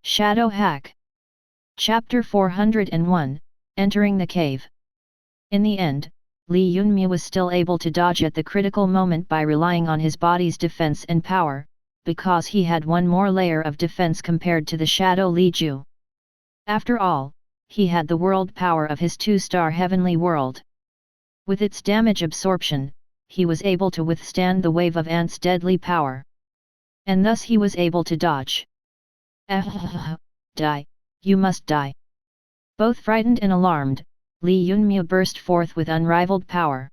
Shadow Hack. Chapter 401, Entering the Cave. In the end, Li Yunmu was still able to dodge at the critical moment by relying on his body's defense and power, because he had one more layer of defense compared to the Shadow Li Ju. After all, he had the world power of his 2-star heavenly world. With its damage absorption, he was able to withstand the wave of Ant's deadly power. And thus he was able to dodge. Die, you must die. Both frightened and alarmed, Li Yunmu burst forth with unrivaled power.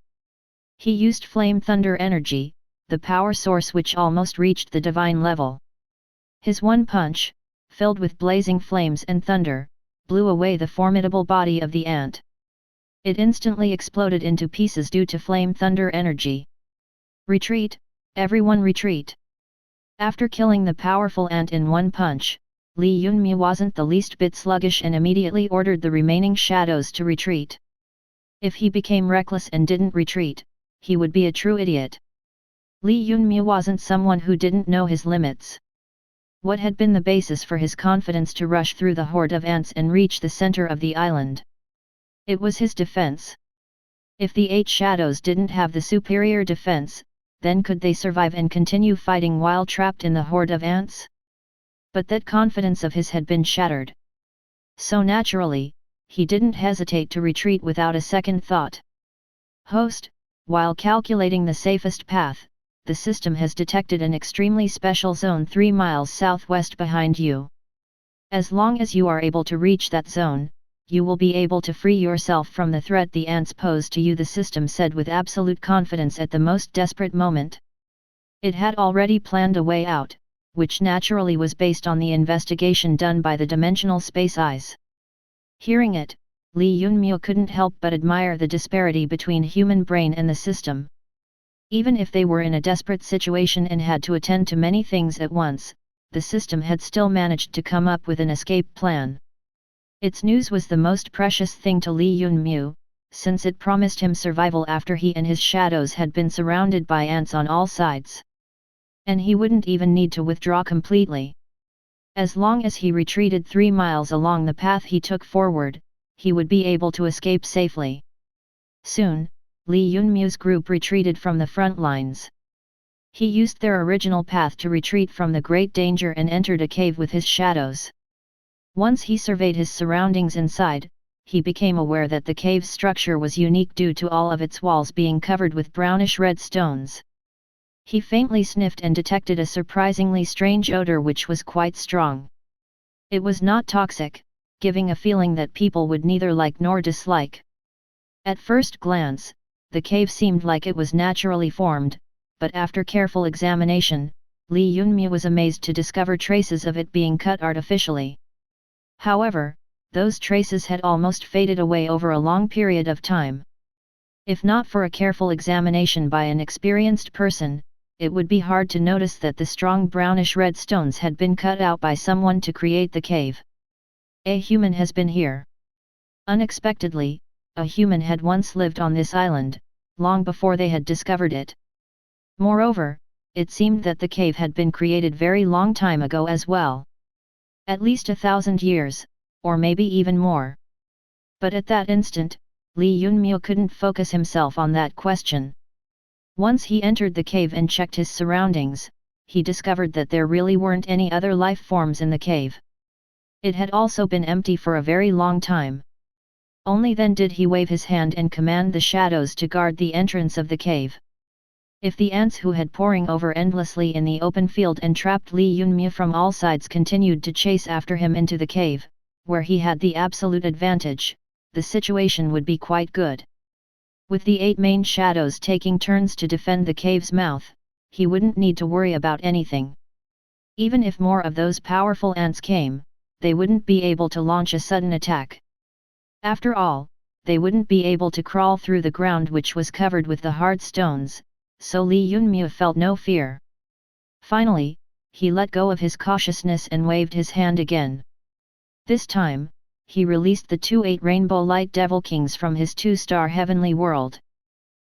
He used flame thunder energy, the power source which almost reached the divine level. His one punch, filled with blazing flames and thunder, blew away the formidable body of the ant. It instantly exploded into pieces due to flame thunder energy. Retreat, everyone retreat! After killing the powerful ant in one punch, Li Yunmu wasn't the least bit sluggish and immediately ordered the remaining shadows to retreat. If he became reckless and didn't retreat, he would be a true idiot. Li Yunmu wasn't someone who didn't know his limits. What had been the basis for his confidence to rush through the horde of ants and reach the center of the island? It was his defense. If the 8 shadows didn't have the superior defense, then could they survive and continue fighting while trapped in the horde of ants? But that confidence of his had been shattered. So naturally, he didn't hesitate to retreat without a second thought. Host, while calculating the safest path, the system has detected an extremely special zone 3 miles southwest behind you. As long as you are able to reach that zone, you will be able to free yourself from the threat the ants pose to you, the system said with absolute confidence at the most desperate moment. It had already planned a way out, which naturally was based on the investigation done by the dimensional space eyes. Hearing it, Li Yunmu couldn't help but admire the disparity between human brain and the system. Even if they were in a desperate situation and had to attend to many things at once, the system had still managed to come up with an escape plan. Its news was the most precious thing to Li Yunmu, since it promised him survival after he and his shadows had been surrounded by ants on all sides. And he wouldn't even need to withdraw completely. As long as he retreated 3 miles along the path he took forward, he would be able to escape safely. Soon, Li Yunmu's group retreated from the front lines. He used their original path to retreat from the great danger and entered a cave with his shadows. Once he surveyed his surroundings inside, he became aware that the cave's structure was unique due to all of its walls being covered with brownish-red stones. He faintly sniffed and detected a surprisingly strange odor which was quite strong. It was not toxic, giving a feeling that people would neither like nor dislike. At first glance, the cave seemed like it was naturally formed, but after careful examination, Li Yunmu was amazed to discover traces of it being cut artificially. However, those traces had almost faded away over a long period of time. If not for a careful examination by an experienced person, it would be hard to notice that the strong brownish-red stones had been cut out by someone to create the cave. A human has been here. Unexpectedly, a human had once lived on this island, long before they had discovered it. Moreover, it seemed that the cave had been created very long time ago as well. At least 1,000 years, or maybe even more. But at that instant, Li Yunmu couldn't focus himself on that question. Once he entered the cave and checked his surroundings, he discovered that there really weren't any other life forms in the cave. It had also been empty for a very long time. Only then did he wave his hand and command the shadows to guard the entrance of the cave. If the ants who had pouring over endlessly in the open field and trapped Li Yunmu from all sides continued to chase after him into the cave, where he had the absolute advantage, the situation would be quite good. With the 8 main shadows taking turns to defend the cave's mouth, he wouldn't need to worry about anything. Even if more of those powerful ants came, they wouldn't be able to launch a sudden attack. After all, they wouldn't be able to crawl through the ground which was covered with the hard stones, so Li Yunmu felt no fear. Finally, he let go of his cautiousness and waved his hand again. This time, he released the 2 8 Rainbow Light Devil Kings from his 2-star heavenly world.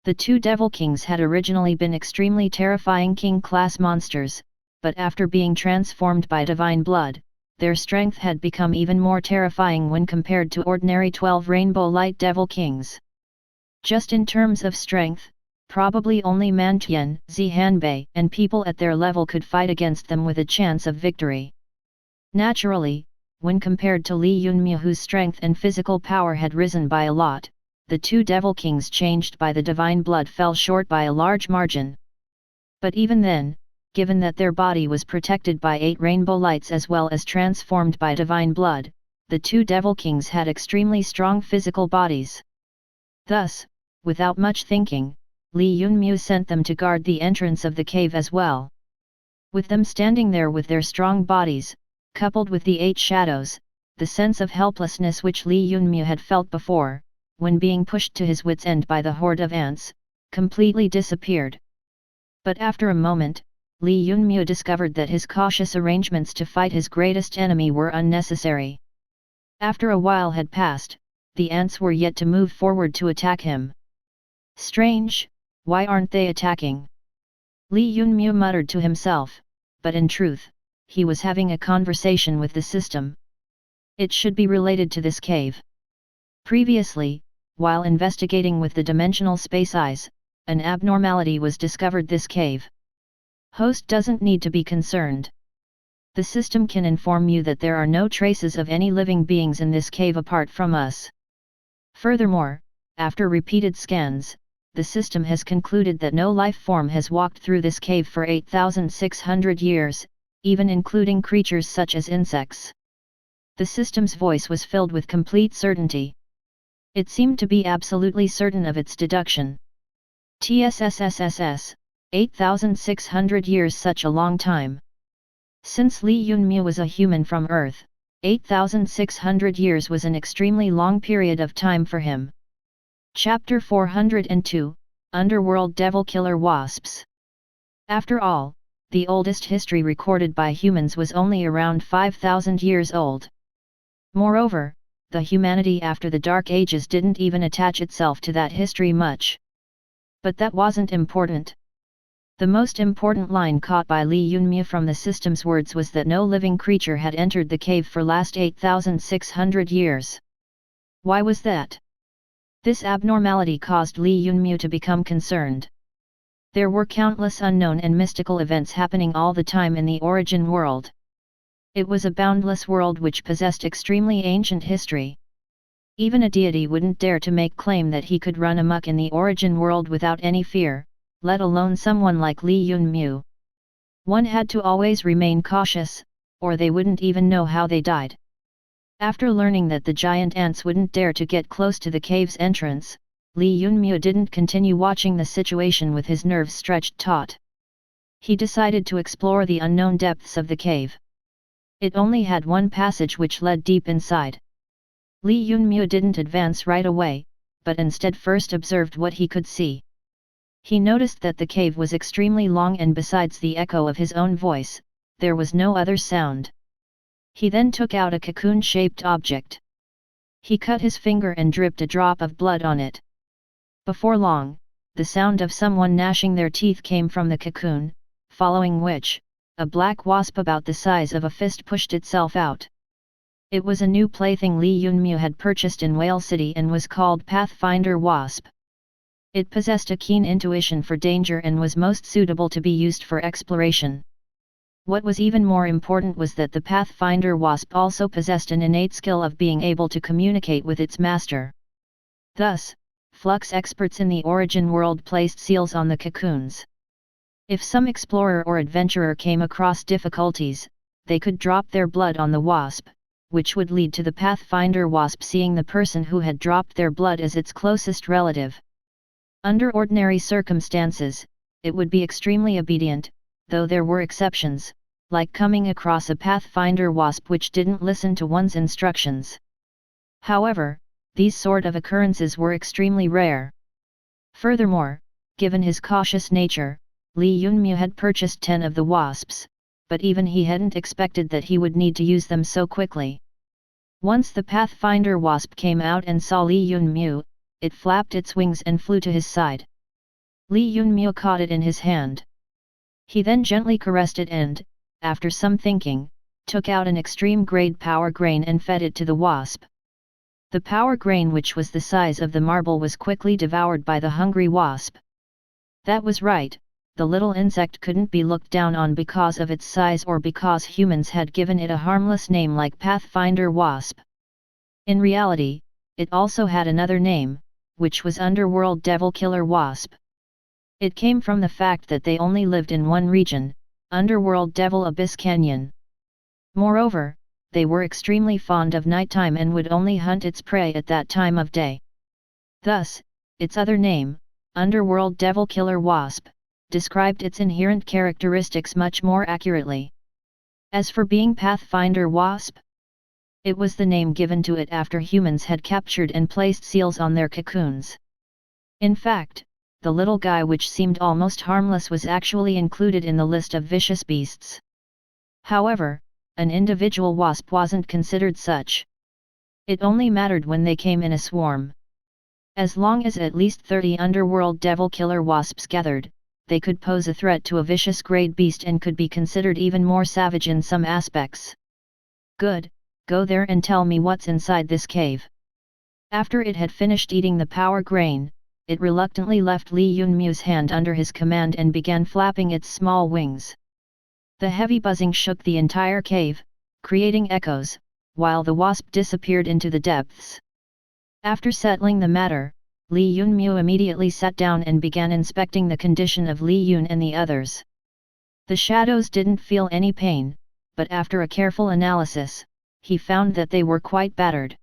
The 2 Devil Kings had originally been extremely terrifying king-class monsters, but after being transformed by divine blood, their strength had become even more terrifying when compared to ordinary 12 Rainbow Light Devil Kings. Just in terms of strength, probably only Mantian, Zhanbei, and people at their level could fight against them with a chance of victory. Naturally, when compared to Li Yunmu, whose strength and physical power had risen by a lot, the two Devil Kings changed by the divine blood fell short by a large margin. But even then, given that their body was protected by 8 rainbow lights as well as transformed by divine blood, the two Devil Kings had extremely strong physical bodies. Thus, without much thinking, Li Yunmu sent them to guard the entrance of the cave as well. With them standing there with their strong bodies, coupled with the 8 shadows, the sense of helplessness which Li Yunmu had felt before, when being pushed to his wits' end by the horde of ants, completely disappeared. But after a moment, Li Yunmu discovered that his cautious arrangements to fight his greatest enemy were unnecessary. After a while had passed, the ants were yet to move forward to attack him. Strange, why aren't they attacking? Li Yunmu muttered to himself, but in truth, he was having a conversation with the system. It should be related to this cave. Previously, while investigating with the dimensional space eyes, an abnormality was discovered this cave. Host doesn't need to be concerned. The system can inform you that there are no traces of any living beings in this cave apart from us. Furthermore, after repeated scans, the system has concluded that no life form has walked through this cave for 8,600 years, even including creatures such as insects. The system's voice was filled with complete certainty. It seemed to be absolutely certain of its deduction. TSSSSS, 8,600 years, such a long time. Since Li Yunmu was a human from Earth, 8,600 years was an extremely long period of time for him. Chapter 402, Underworld Devil Killer Wasps. After all, the oldest history recorded by humans was only around 5,000 years old. Moreover, the humanity after the Dark Ages didn't even attach itself to that history much. But that wasn't important. The most important line caught by Li Yunmu from the system's words was that no living creature had entered the cave for last 8,600 years. Why was that? This abnormality caused Li Yunmu to become concerned. There were countless unknown and mystical events happening all the time in the origin world. It was a boundless world which possessed extremely ancient history. Even a deity wouldn't dare to make claim that he could run amok in the origin world without any fear, let alone someone like Li Yunmu. One had to always remain cautious, or they wouldn't even know how they died. After learning that the giant ants wouldn't dare to get close to the cave's entrance, Li Yunmu didn't continue watching the situation with his nerves stretched taut. He decided to explore the unknown depths of the cave. It only had one passage which led deep inside. Li Yunmu didn't advance right away, but instead first observed what he could see. He noticed that the cave was extremely long, and besides the echo of his own voice, there was no other sound. He then took out a cocoon-shaped object. He cut his finger and dripped a drop of blood on it. Before long, the sound of someone gnashing their teeth came from the cocoon, following which, a black wasp about the size of a fist pushed itself out. It was a new plaything Li Yunmu had purchased in Whale City and was called Pathfinder Wasp. It possessed a keen intuition for danger and was most suitable to be used for exploration. What was even more important was that the Pathfinder Wasp also possessed an innate skill of being able to communicate with its master. Thus, flux experts in the origin world placed seals on the cocoons. If some explorer or adventurer came across difficulties, they could drop their blood on the wasp, which would lead to the Pathfinder Wasp seeing the person who had dropped their blood as its closest relative. Under ordinary circumstances, it would be extremely obedient, though there were exceptions, like coming across a Pathfinder Wasp which didn't listen to one's instructions. However, these sort of occurrences were extremely rare. Furthermore, given his cautious nature, Li Yunmu had purchased 10 of the wasps, but even he hadn't expected that he would need to use them so quickly. Once the Pathfinder Wasp came out and saw Li Yunmu, it flapped its wings and flew to his side. Li Yunmu caught it in his hand. He then gently caressed it and, after some thinking, took out an extreme-grade power grain and fed it to the wasp. The power grain, which was the size of the marble, was quickly devoured by the hungry wasp. That was right, the little insect couldn't be looked down on because of its size or because humans had given it a harmless name like Pathfinder Wasp. In reality, it also had another name, which was Underworld Devil Killer Wasp. It came from the fact that they only lived in one region, Underworld Devil Abyss Canyon. Moreover, they were extremely fond of nighttime and would only hunt its prey at that time of day. Thus, its other name, Underworld Devil Killer Wasp, described its inherent characteristics much more accurately. As for being Pathfinder Wasp, it was the name given to it after humans had captured and placed seals on their cocoons. In fact, the little guy, which seemed almost harmless, was actually included in the list of vicious beasts. However, an individual wasp wasn't considered such. It only mattered when they came in a swarm. As long as at least 30 underworld devil killer wasps gathered, they could pose a threat to a vicious great beast and could be considered even more savage in some aspects. Good, go there and tell me what's inside this cave. After it had finished eating the power grain, it reluctantly left Li Yunmu's hand under his command and began flapping its small wings. The heavy buzzing shook the entire cave, creating echoes, while the wasp disappeared into the depths. After settling the matter, Li Yunmu immediately sat down and began inspecting the condition of Li Yun and the others. The shadows didn't feel any pain, but after a careful analysis, he found that they were quite battered.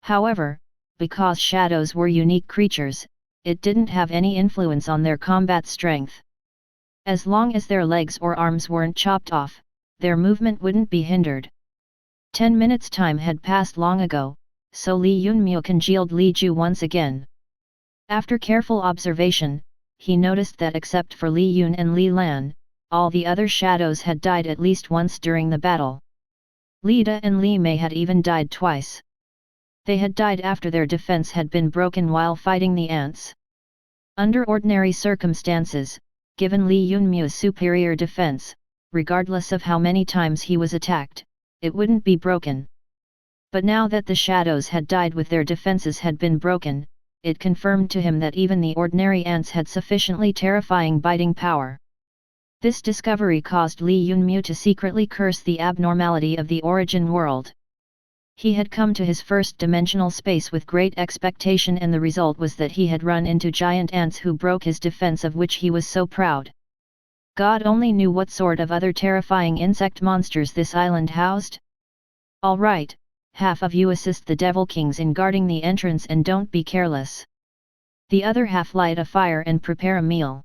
However, because shadows were unique creatures, it didn't have any influence on their combat strength. As long as their legs or arms weren't chopped off, their movement wouldn't be hindered. 10 minutes' time had passed long ago, so Li Yunmu congealed Li Ju once again. After careful observation, he noticed that except for Li Yun and Li Lan, all the other shadows had died at least once during the battle. Li Da and Li Mei had even died twice. They had died after their defense had been broken while fighting the ants. Under ordinary circumstances, given Li Yunmu's superior defense, regardless of how many times he was attacked, it wouldn't be broken. But now that the shadows had died with their defenses had been broken, it confirmed to him that even the ordinary ants had sufficiently terrifying biting power. This discovery caused Li Yunmu to secretly curse the abnormality of the origin world. He had come to his first dimensional space with great expectation, and the result was that he had run into giant ants who broke his defense, of which he was so proud. God only knew what sort of other terrifying insect monsters this island housed. All right, half of you assist the Devil Kings in guarding the entrance and don't be careless. The other half light a fire and prepare a meal.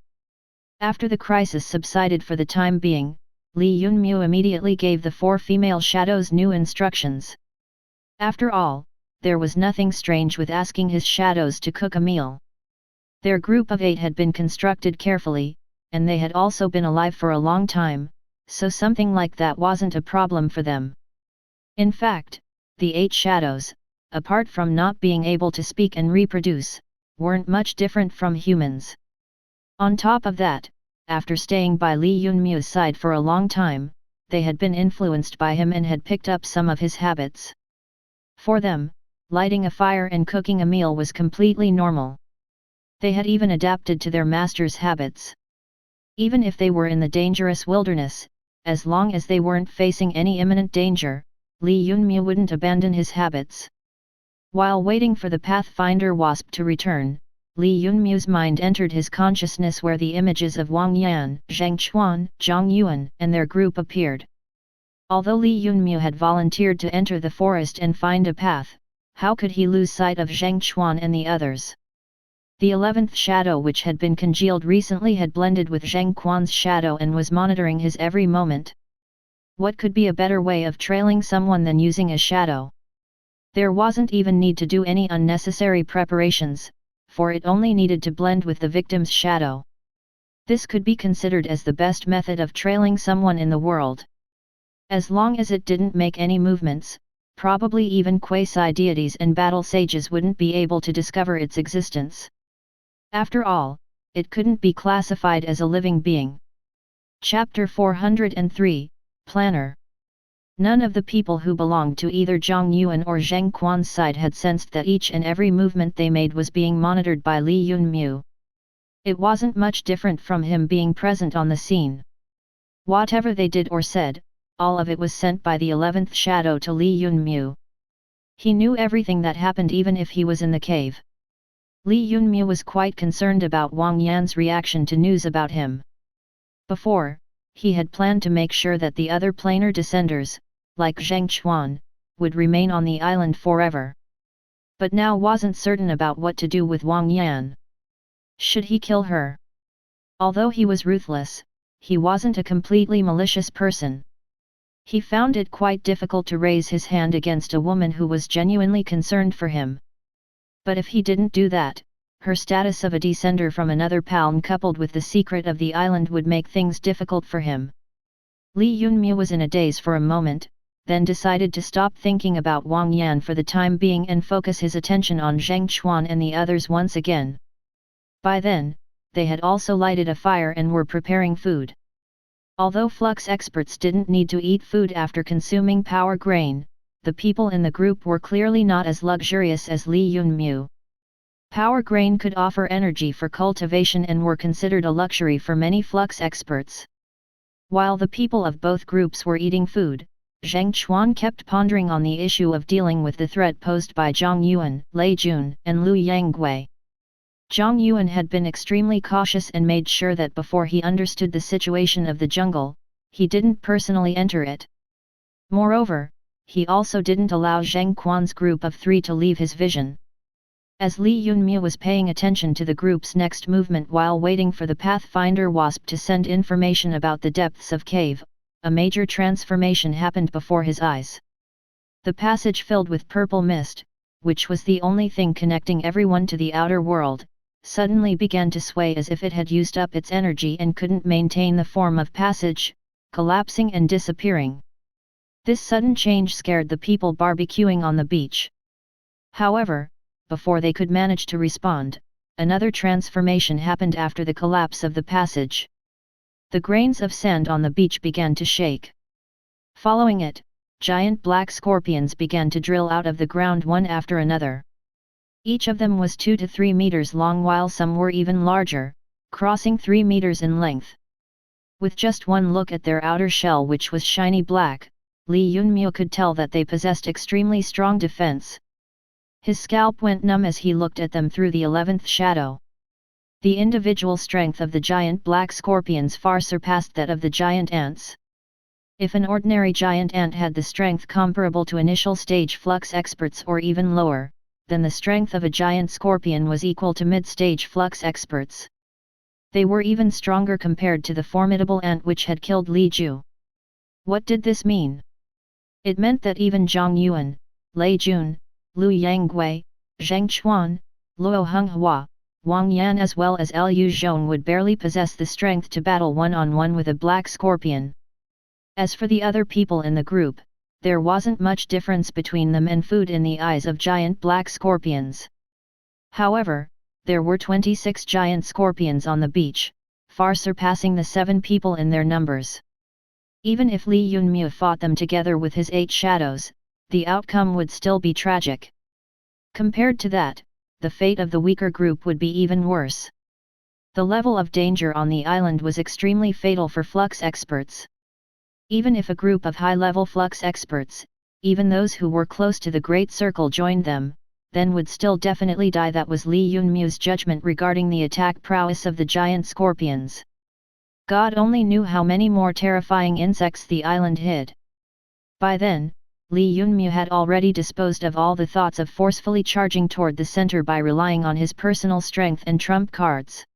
After the crisis subsided for the time being, Li Yunmu immediately gave the 4 female shadows new instructions. After all, there was nothing strange with asking his shadows to cook a meal. Their group of 8 had been constructed carefully, and they had also been alive for a long time, so something like that wasn't a problem for them. In fact, the 8 shadows, apart from not being able to speak and reproduce, weren't much different from humans. On top of that, after staying by Li Yunmu's side for a long time, they had been influenced by him and had picked up some of his habits. For them, lighting a fire and cooking a meal was completely normal. They had even adapted to their master's habits. Even if they were in the dangerous wilderness, as long as they weren't facing any imminent danger, Li Yunmu wouldn't abandon his habits. While waiting for the Pathfinder Wasp to return, Li Yunmu's mind entered his consciousness, where the images of Wang Yan, Zhang Chuan, Zhang Yuan, and their group appeared. Although Li Yunmu had volunteered to enter the forest and find a path, how could he lose sight of Zhang Chuan and the others? The 11th shadow, which had been congealed recently, had blended with Zhang Quan's shadow and was monitoring his every moment. What could be a better way of trailing someone than using a shadow? There wasn't even need to do any unnecessary preparations, for it only needed to blend with the victim's shadow. This could be considered as the best method of trailing someone in the world. As long as it didn't make any movements, probably even quasi-deities and battle sages wouldn't be able to discover its existence. After all, it couldn't be classified as a living being. Chapter 403, Planner. None of the people who belonged to either Zhang Yuan or Zheng Quan's side had sensed that each and every movement they made was being monitored by Li Yunmu. It wasn't much different from him being present on the scene. Whatever they did or said, all of it was sent by the 11th shadow to Li Yunmu. He knew everything that happened even if he was in the cave. Li Yunmu was quite concerned about Wang Yan's reaction to news about him. Before, he had planned to make sure that the other planar descenders, like Zheng Chuan, would remain on the island forever. But now wasn't certain about what to do with Wang Yan. Should he kill her? Although he was ruthless, he wasn't a completely malicious person. He found it quite difficult to raise his hand against a woman who was genuinely concerned for him. But if he didn't do that, her status of a descender from another palm coupled with the secret of the island would make things difficult for him. Li Yunmu was in a daze for a moment, then decided to stop thinking about Wang Yan for the time being and focus his attention on Zheng Chuan and the others once again. By then, they had also lighted a fire and were preparing food. Although flux experts didn't need to eat food after consuming power grain, the people in the group were clearly not as luxurious as Li Yunmu. Power grain could offer energy for cultivation and were considered a luxury for many flux experts. While the people of both groups were eating food, Zheng Chuan kept pondering on the issue of dealing with the threat posed by Zhang Yuan, Lei Jun, and Lu Yanggui. Zhang Yuan had been extremely cautious and made sure that before he understood the situation of the jungle, he didn't personally enter it. Moreover, he also didn't allow Zheng Quan's group of 3 to leave his vision. As Li Yunmu was paying attention to the group's next movement while waiting for the Pathfinder Wasp to send information about the depths of cave, a major transformation happened before his eyes. The passage filled with purple mist, which was the only thing connecting everyone to the outer world, suddenly began to sway as if it had used up its energy and couldn't maintain the form of passage, collapsing and disappearing. This sudden change scared the people barbecuing on the beach. However, before they could manage to respond, another transformation happened after the collapse of the passage. The grains of sand on the beach began to shake. Following it, giant black scorpions began to drill out of the ground one after another. Each of them was 2 to 3 meters long while some were even larger, crossing 3 meters in length. With just one look at their outer shell which was shiny black, Li Yunmu could tell that they possessed extremely strong defense. His scalp went numb as he looked at them through the 11th shadow. The individual strength of the giant black scorpions far surpassed that of the giant ants. If an ordinary giant ant had the strength comparable to initial stage flux experts or even lower, then the strength of a giant scorpion was equal to mid-stage flux experts. They were even stronger compared to the formidable ant which had killed Li Ju. What did this mean? It meant that even Zhang Yuan, Lei Jun, Lu Yanggui, Zheng Chuan, Luo Honghua, Wang Yan as well as Liu Zhong would barely possess the strength to battle one-on-one with a black scorpion. As for the other people in the group, there wasn't much difference between them and food in the eyes of giant black scorpions. However, there were 26 giant scorpions on the beach, far surpassing the 7 people in their numbers. Even if Li Yunmu fought them together with his 8 shadows, the outcome would still be tragic. Compared to that, the fate of the weaker group would be even worse. The level of danger on the island was extremely fatal for flux experts. Even if a group of high-level flux experts, even those who were close to the Great Circle joined them, then would still definitely die. That was Li Yunmu's judgment regarding the attack prowess of the giant scorpions. God only knew how many more terrifying insects the island hid. By then, Li Yunmu had already disposed of all the thoughts of forcefully charging toward the center by relying on his personal strength and trump cards.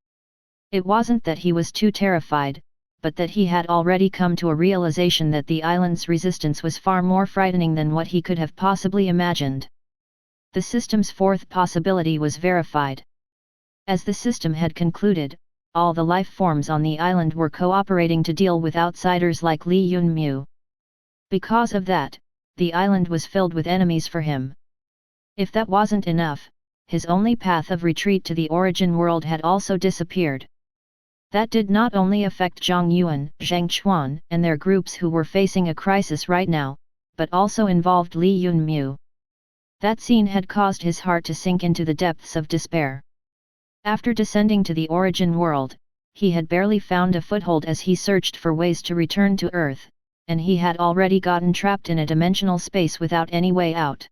It wasn't that he was too terrified, but that he had already come to a realization that the island's resistance was far more frightening than what he could have possibly imagined. The system's 4th possibility was verified. As the system had concluded, all the life forms on the island were cooperating to deal with outsiders like Li Yunmu. Because of that, the island was filled with enemies for him. If that wasn't enough, his only path of retreat to the origin world had also disappeared. That did not only affect Zhang Yuan, Zheng Chuan, and their groups who were facing a crisis right now, but also involved Lee Yun-mu. That scene had caused his heart to sink into the depths of despair. After descending to the origin world, he had barely found a foothold as he searched for ways to return to Earth, and he had already gotten trapped in a dimensional space without any way out.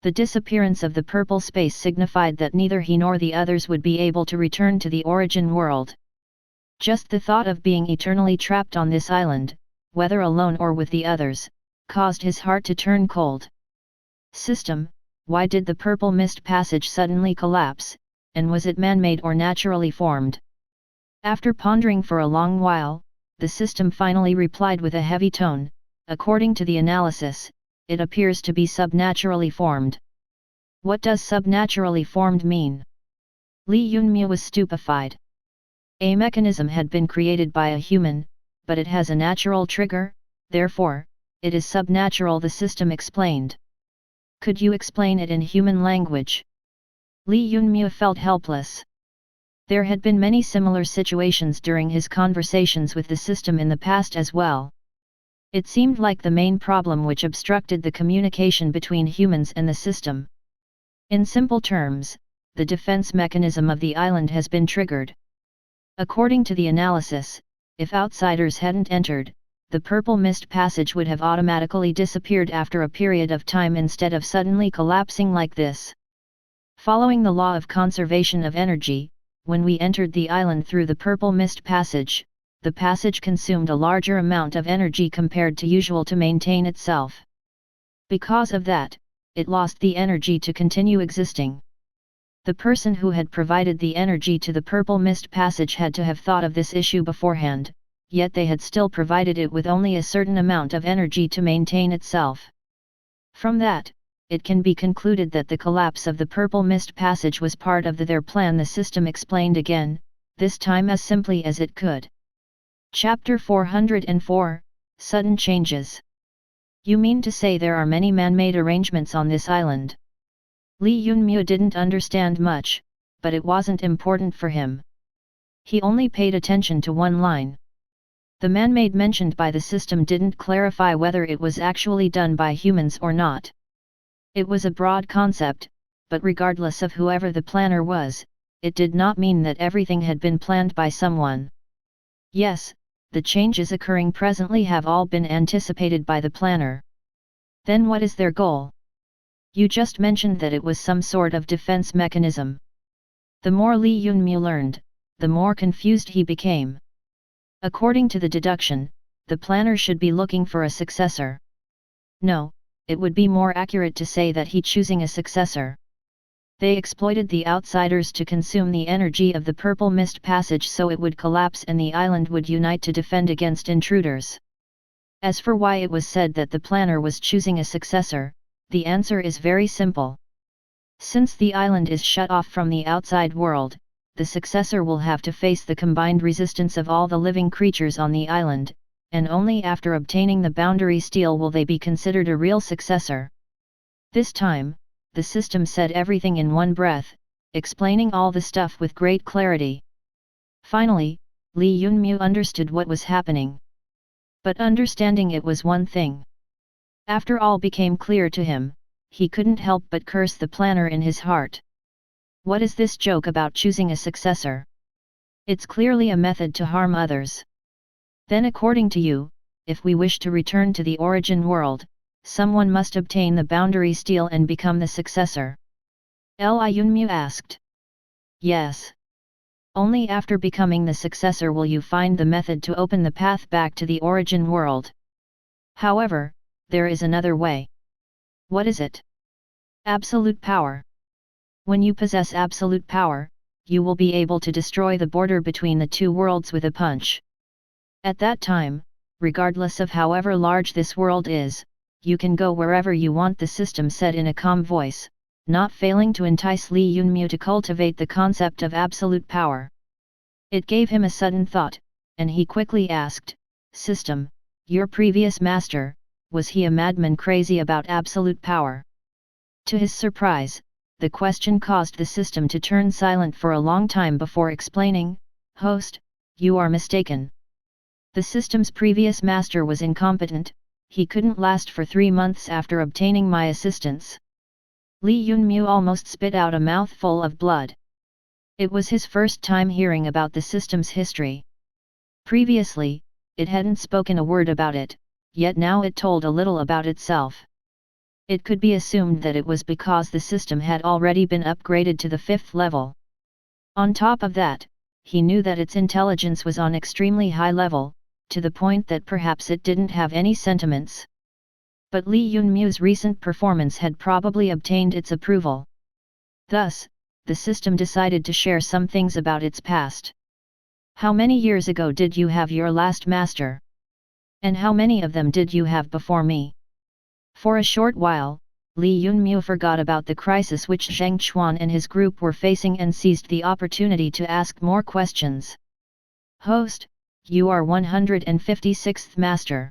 The disappearance of the purple space signified that neither he nor the others would be able to return to the origin world. Just the thought of being eternally trapped on this island, whether alone or with the others, caused his heart to turn cold. System, why did the purple mist passage suddenly collapse, and was it man-made or naturally formed? After pondering for a long while, the system finally replied with a heavy tone, according to the analysis, it appears to be subnaturally formed. What does subnaturally formed mean? Lee Yun-mu was stupefied. A mechanism had been created by a human, but it has a natural trigger, therefore, it is subnatural, the system explained. Could you explain it in human language? Lee Yun-mu felt helpless. There had been many similar situations during his conversations with the system in the past as well. It seemed like the main problem which obstructed the communication between humans and the system. In simple terms, the defense mechanism of the island has been triggered. According to the analysis, if outsiders hadn't entered, the purple mist passage would have automatically disappeared after a period of time instead of suddenly collapsing like this. Following the law of conservation of energy, when we entered the island through the purple mist passage, the passage consumed a larger amount of energy compared to usual to maintain itself. Because of that, it lost the energy to continue existing. The person who had provided the energy to the purple mist passage had to have thought of this issue beforehand, yet they had still provided it with only a certain amount of energy to maintain itself. From that, it can be concluded that the collapse of the purple mist passage was part of their plan, the system explained again, this time as simply as it could. Chapter 404, Sudden Changes. You mean to say there are many man-made arrangements on this island? Lee Yun-mu didn't understand much, but it wasn't important for him. He only paid attention to one line. The man-made mentioned by the system didn't clarify whether it was actually done by humans or not. It was a broad concept, but regardless of whoever the planner was, it did not mean that everything had been planned by someone. Yes, the changes occurring presently have all been anticipated by the planner. Then what is their goal? You just mentioned that it was some sort of defense mechanism. The more Lee Yun-mu learned, the more confused he became. According to the deduction, the planner should be looking for a successor. No, it would be more accurate to say that he choosing a successor. They exploited the outsiders to consume the energy of the purple mist passage so it would collapse and the island would unite to defend against intruders. As for why it was said that the planner was choosing a successor, the answer is very simple. Since the island is shut off from the outside world, the successor will have to face the combined resistance of all the living creatures on the island, and only after obtaining the boundary steel will they be considered a real successor. This time, the system said everything in one breath, explaining all the stuff with great clarity. Finally, Lee Yun-mu understood what was happening. But understanding it was one thing. After all became clear to him, he couldn't help but curse the planner in his heart. What is this joke about choosing a successor? It's clearly a method to harm others. Then according to you, if we wish to return to the origin world, someone must obtain the boundary steel and become the successor. Lee Yun-mu asked. Yes. Only after becoming the successor will you find the method to open the path back to the origin world. However, there is another way. What is it? Absolute power. When you possess absolute power, you will be able to destroy the border between the two worlds with a punch. At that time, regardless of however large this world is, you can go wherever you want, the system said in a calm voice, not failing to entice Lee Yun-mu to cultivate the concept of absolute power. It gave him a sudden thought, and he quickly asked, System, your previous master, was he a madman crazy about absolute power? To his surprise, the question caused the system to turn silent for a long time before explaining, Host, you are mistaken. The system's previous master was incompetent, he couldn't last for 3 months after obtaining my assistance. Li Yunmu almost spit out a mouthful of blood. It was his first time hearing about the system's history. Previously, it hadn't spoken a word about it, yet now it told a little about itself. It could be assumed that it was because the system had already been upgraded to the 5th level. On top of that, he knew that its intelligence was on extremely high level, to the point that perhaps it didn't have any sentiments. But Li Yunmu's recent performance had probably obtained its approval. Thus, the system decided to share some things about its past. How many years ago did you have your last master? And how many of them did you have before me? For a short while, Li Yunmu forgot about the crisis which Zhang Chuan and his group were facing and seized the opportunity to ask more questions. Host, you are 156th master.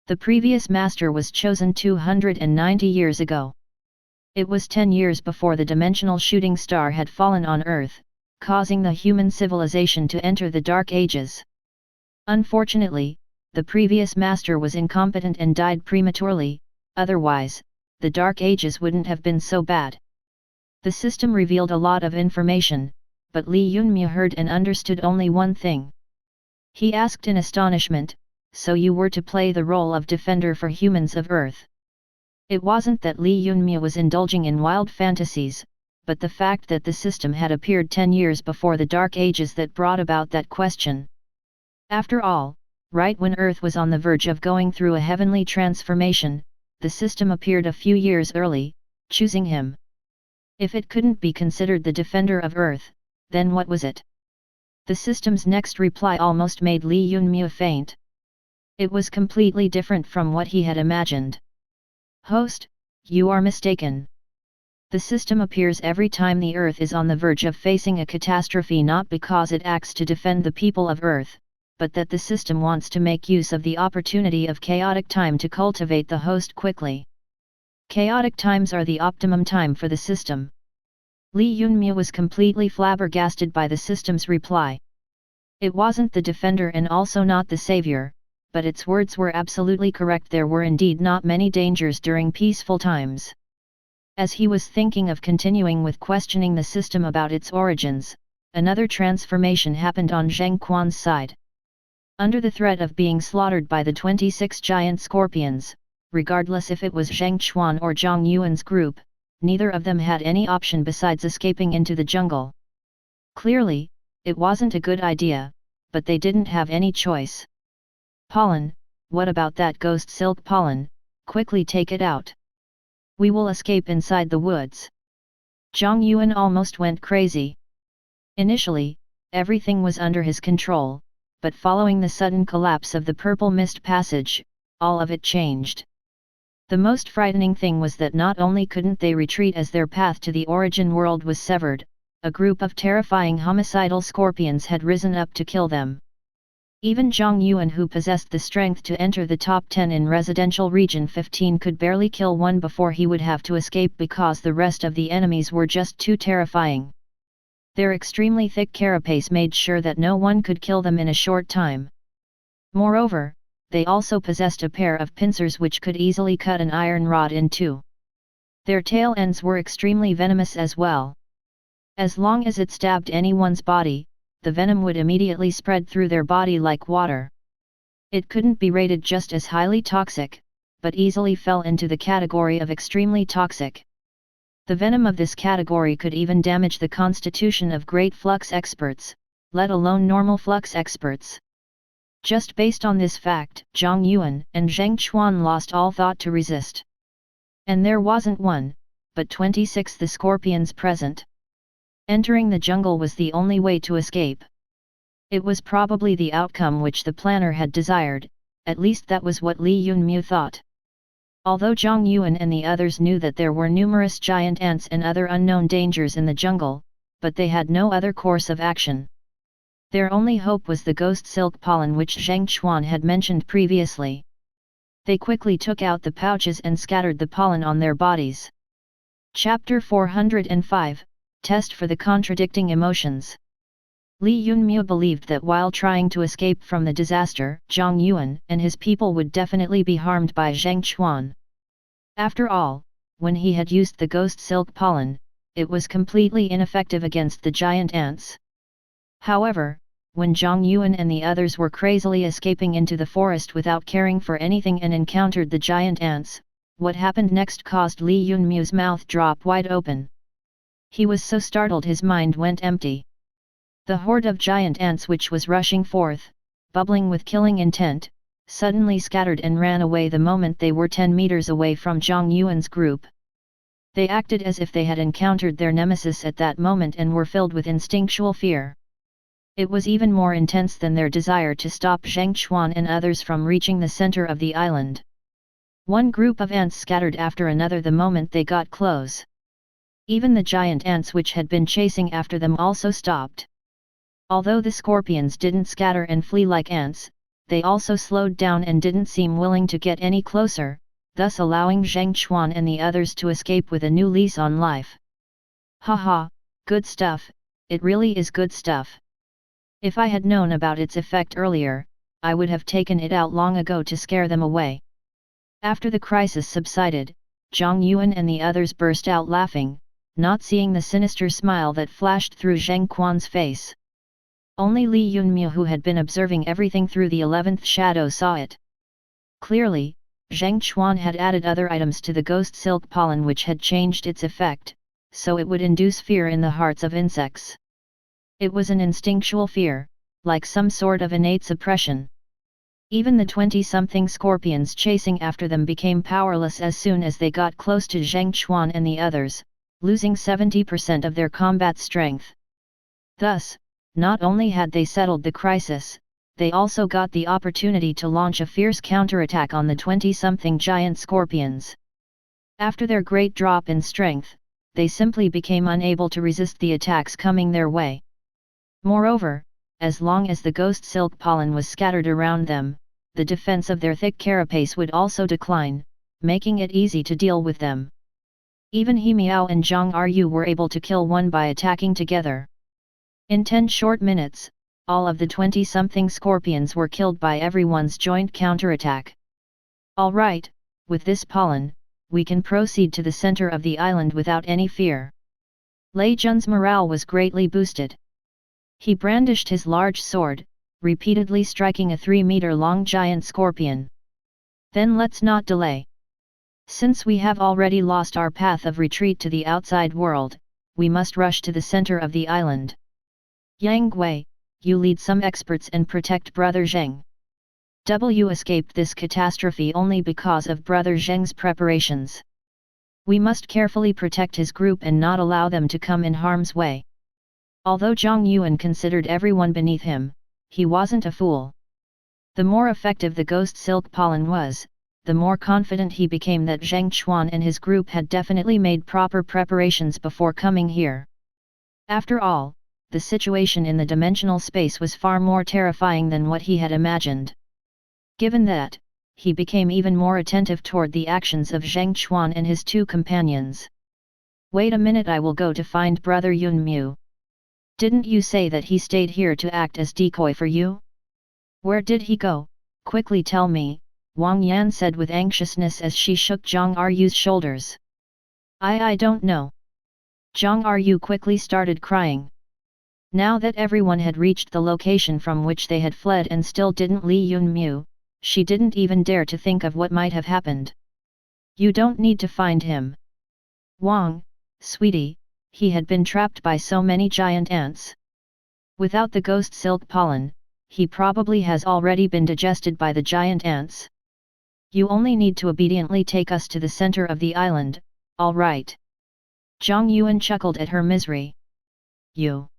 The previous master was chosen 290 years ago. It was 10 years before the dimensional shooting star had fallen on Earth, causing the human civilization to enter the Dark Ages. Unfortunately, the previous master was incompetent and died prematurely, otherwise, the Dark Ages wouldn't have been so bad. The system revealed a lot of information, but Li Yunmu heard and understood only one thing. He asked in astonishment, so you were to play the role of defender for humans of Earth. It wasn't that Li Yunmu was indulging in wild fantasies, but the fact that the system had appeared 10 years before the Dark Ages that brought about that question. After all, right when Earth was on the verge of going through a heavenly transformation, the system appeared a few years early, choosing him. If it couldn't be considered the defender of Earth, then what was it? The system's next reply almost made Li Yunmu faint. It was completely different from what he had imagined. Host, you are mistaken. The system appears every time the Earth is on the verge of facing a catastrophe, not because it acts to defend the people of Earth, but that the system wants to make use of the opportunity of chaotic time to cultivate the host quickly. Chaotic times are the optimum time for the system. Li Yunmu was completely flabbergasted by the system's reply. It wasn't the defender and also not the savior, but its words were absolutely correct. There were indeed not many dangers during peaceful times. As he was thinking of continuing with questioning the system about its origins, another transformation happened on Zhang Quan's side. Under the threat of being slaughtered by the 26 giant scorpions, regardless if it was Zhang Chuan or Zhang Yuan's group, neither of them had any option besides escaping into the jungle. Clearly, it wasn't a good idea, but they didn't have any choice. Pollen, what about that ghost silk pollen? Quickly take it out. We will escape inside the woods. Zhang Yuan almost went crazy. Initially, everything was under his control, but following the sudden collapse of the purple mist passage, all of it changed. The most frightening thing was that not only couldn't they retreat as their path to the origin world was severed, a group of terrifying homicidal scorpions had risen up to kill them. Even Zhang Yuan, who possessed the strength to enter the top 10 in Residential Region 15, could barely kill one before he would have to escape because the rest of the enemies were just too terrifying. Their extremely thick carapace made sure that no one could kill them in a short time. Moreover, they also possessed a pair of pincers which could easily cut an iron rod in two. Their tail ends were extremely venomous as well. As long as it stabbed anyone's body, the venom would immediately spread through their body like water. It couldn't be rated just as highly toxic, but easily fell into the category of extremely toxic. The venom of this category could even damage the constitution of great flux experts, let alone normal flux experts. Just based on this fact, Zhang Yuan and Zhang Chuan lost all thought to resist. And there wasn't one, but 26 the scorpions present. Entering the jungle was the only way to escape. It was probably the outcome which the planner had desired, at least that was what Li Yunmu thought. Although Zhang Yuan and the others knew that there were numerous giant ants and other unknown dangers in the jungle, but they had no other course of action. Their only hope was the ghost silk pollen which Zhang Chuan had mentioned previously. They quickly took out the pouches and scattered the pollen on their bodies. Chapter 405, Test for the Contradicting Emotions. Li Yunmu believed that while trying to escape from the disaster, Zhang Yuan and his people would definitely be harmed by Zheng Chuan. After all, when he had used the ghost silk pollen, it was completely ineffective against the giant ants. However, when Zhang Yuan and the others were crazily escaping into the forest without caring for anything and encountered the giant ants, what happened next caused Li Yunmu's mouth drop wide open. He was so startled his mind went empty. The horde of giant ants which was rushing forth, bubbling with killing intent, suddenly scattered and ran away the moment they were 10 meters away from Zhang Yuan's group. They acted as if they had encountered their nemesis at that moment and were filled with instinctual fear. It was even more intense than their desire to stop Zheng Chuan and others from reaching the center of the island. One group of ants scattered after another the moment they got close. Even the giant ants which had been chasing after them also stopped. Although the scorpions didn't scatter and flee like ants, they also slowed down and didn't seem willing to get any closer, thus allowing Zheng Chuan and the others to escape with a new lease on life. Haha, good stuff, it really is good stuff. If I had known about its effect earlier, I would have taken it out long ago to scare them away. After the crisis subsided, Zhang Yuan and the others burst out laughing, not seeing the sinister smile that flashed through Zheng Quan's face. Only Li Yunmu, who had been observing everything through the 11th shadow, saw it. Clearly, Zheng Chuan had added other items to the ghost silk pollen which had changed its effect, so it would induce fear in the hearts of insects. It was an instinctual fear, like some sort of innate suppression. Even the 20-something scorpions chasing after them became powerless as soon as they got close to Zheng Chuan and the others, losing 70% of their combat strength. Thus, not only had they settled the crisis, they also got the opportunity to launch a fierce counterattack on the 20-something giant scorpions. After their great drop in strength, they simply became unable to resist the attacks coming their way. Moreover, as long as the ghost silk pollen was scattered around them, the defense of their thick carapace would also decline, making it easy to deal with them. Even He Miao and Zhang Ryu were able to kill one by attacking together. In 10 short minutes, all of the 20-something scorpions were killed by everyone's joint counterattack. Alright, with this pollen, we can proceed to the center of the island without any fear. Lei Jun's morale was greatly boosted. He brandished his large sword, repeatedly striking a 3-meter-long giant scorpion. Then let's not delay. Since we have already lost our path of retreat to the outside world, we must rush to the center of the island. Yang Gui, you lead some experts and protect Brother Zheng. W escaped this catastrophe only because of Brother Zheng's preparations. We must carefully protect his group and not allow them to come in harm's way. Although Zhang Yuan considered everyone beneath him, he wasn't a fool. The more effective the ghost silk pollen was, the more confident he became that Zheng Chuan and his group had definitely made proper preparations before coming here. After all, the situation in the dimensional space was far more terrifying than what he had imagined. Given that, he became even more attentive toward the actions of Zheng Chuan and his two companions. Wait a minute, I will go to find Brother Yunmu. Didn't you say that he stayed here to act as decoy for you? Where did he go? Quickly tell me, Wang Yan said with anxiousness as she shook Zhang Ryu's shoulders. I don't know. Zhang Ryu quickly started crying. Now that everyone had reached the location from which they had fled and still didn't Li Yunmu, she didn't even dare to think of what might have happened. You don't need to find him. Wang, sweetie, he had been trapped by so many giant ants. Without the ghost silk pollen, he probably has already been digested by the giant ants. You only need to obediently take us to the center of the island, all right. Zhang Yuan chuckled at her misery. You.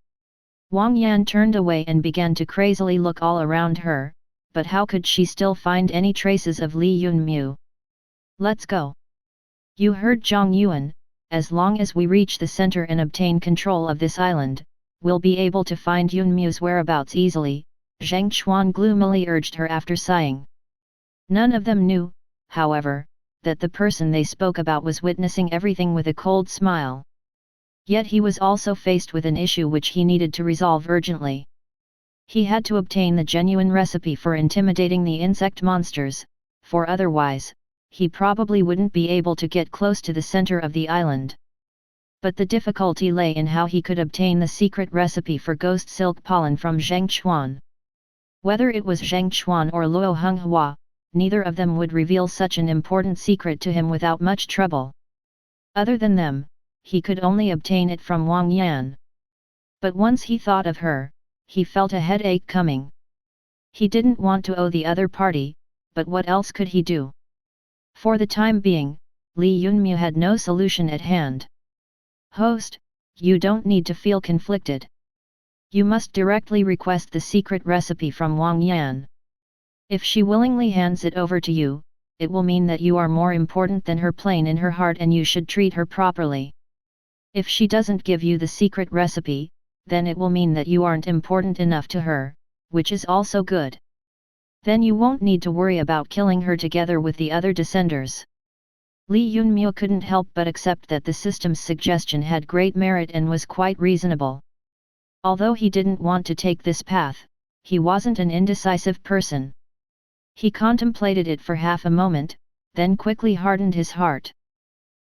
Wang Yan turned away and began to crazily look all around her, but how could she still find any traces of Li Yunmu? Let's go. You heard Zhang Yuan, as long as we reach the center and obtain control of this island, we'll be able to find Yunmu's whereabouts easily, Zheng Chuan gloomily urged her after sighing. None of them knew, however, that the person they spoke about was witnessing everything with a cold smile. Yet he was also faced with an issue which he needed to resolve urgently. He had to obtain the genuine recipe for intimidating the insect monsters, for otherwise, he probably wouldn't be able to get close to the center of the island. But the difficulty lay in how he could obtain the secret recipe for ghost silk pollen from Zhang Xuan. Whether it was Zhang Xuan or Luo Honghua, neither of them would reveal such an important secret to him without much trouble. Other than them, he could only obtain it from Wang Yan. But once he thought of her, he felt a headache coming. He didn't want to owe the other party, but what else could he do? For the time being, Li Yunmu had no solution at hand. Host, you don't need to feel conflicted. You must directly request the secret recipe from Wang Yan. If she willingly hands it over to you, it will mean that you are more important than her plain in her heart and you should treat her properly. If she doesn't give you the secret recipe, then it will mean that you aren't important enough to her, which is also good. Then you won't need to worry about killing her together with the other descenders. Li Yunmu couldn't help but accept that the system's suggestion had great merit and was quite reasonable. Although he didn't want to take this path, he wasn't an indecisive person. He contemplated it for half a moment, then quickly hardened his heart.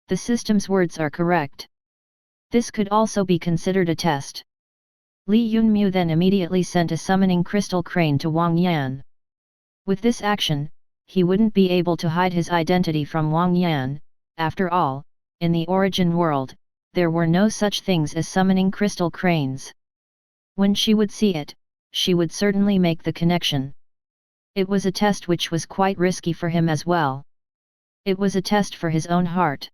The system's words are correct. This could also be considered a test. Li Yunmu then immediately sent a summoning crystal crane to Wang Yan. With this action, he wouldn't be able to hide his identity from Wang Yan. After all, in the origin world, there were no such things as summoning crystal cranes. When she would see it, she would certainly make the connection. It was a test which was quite risky for him as well. It was a test for his own heart.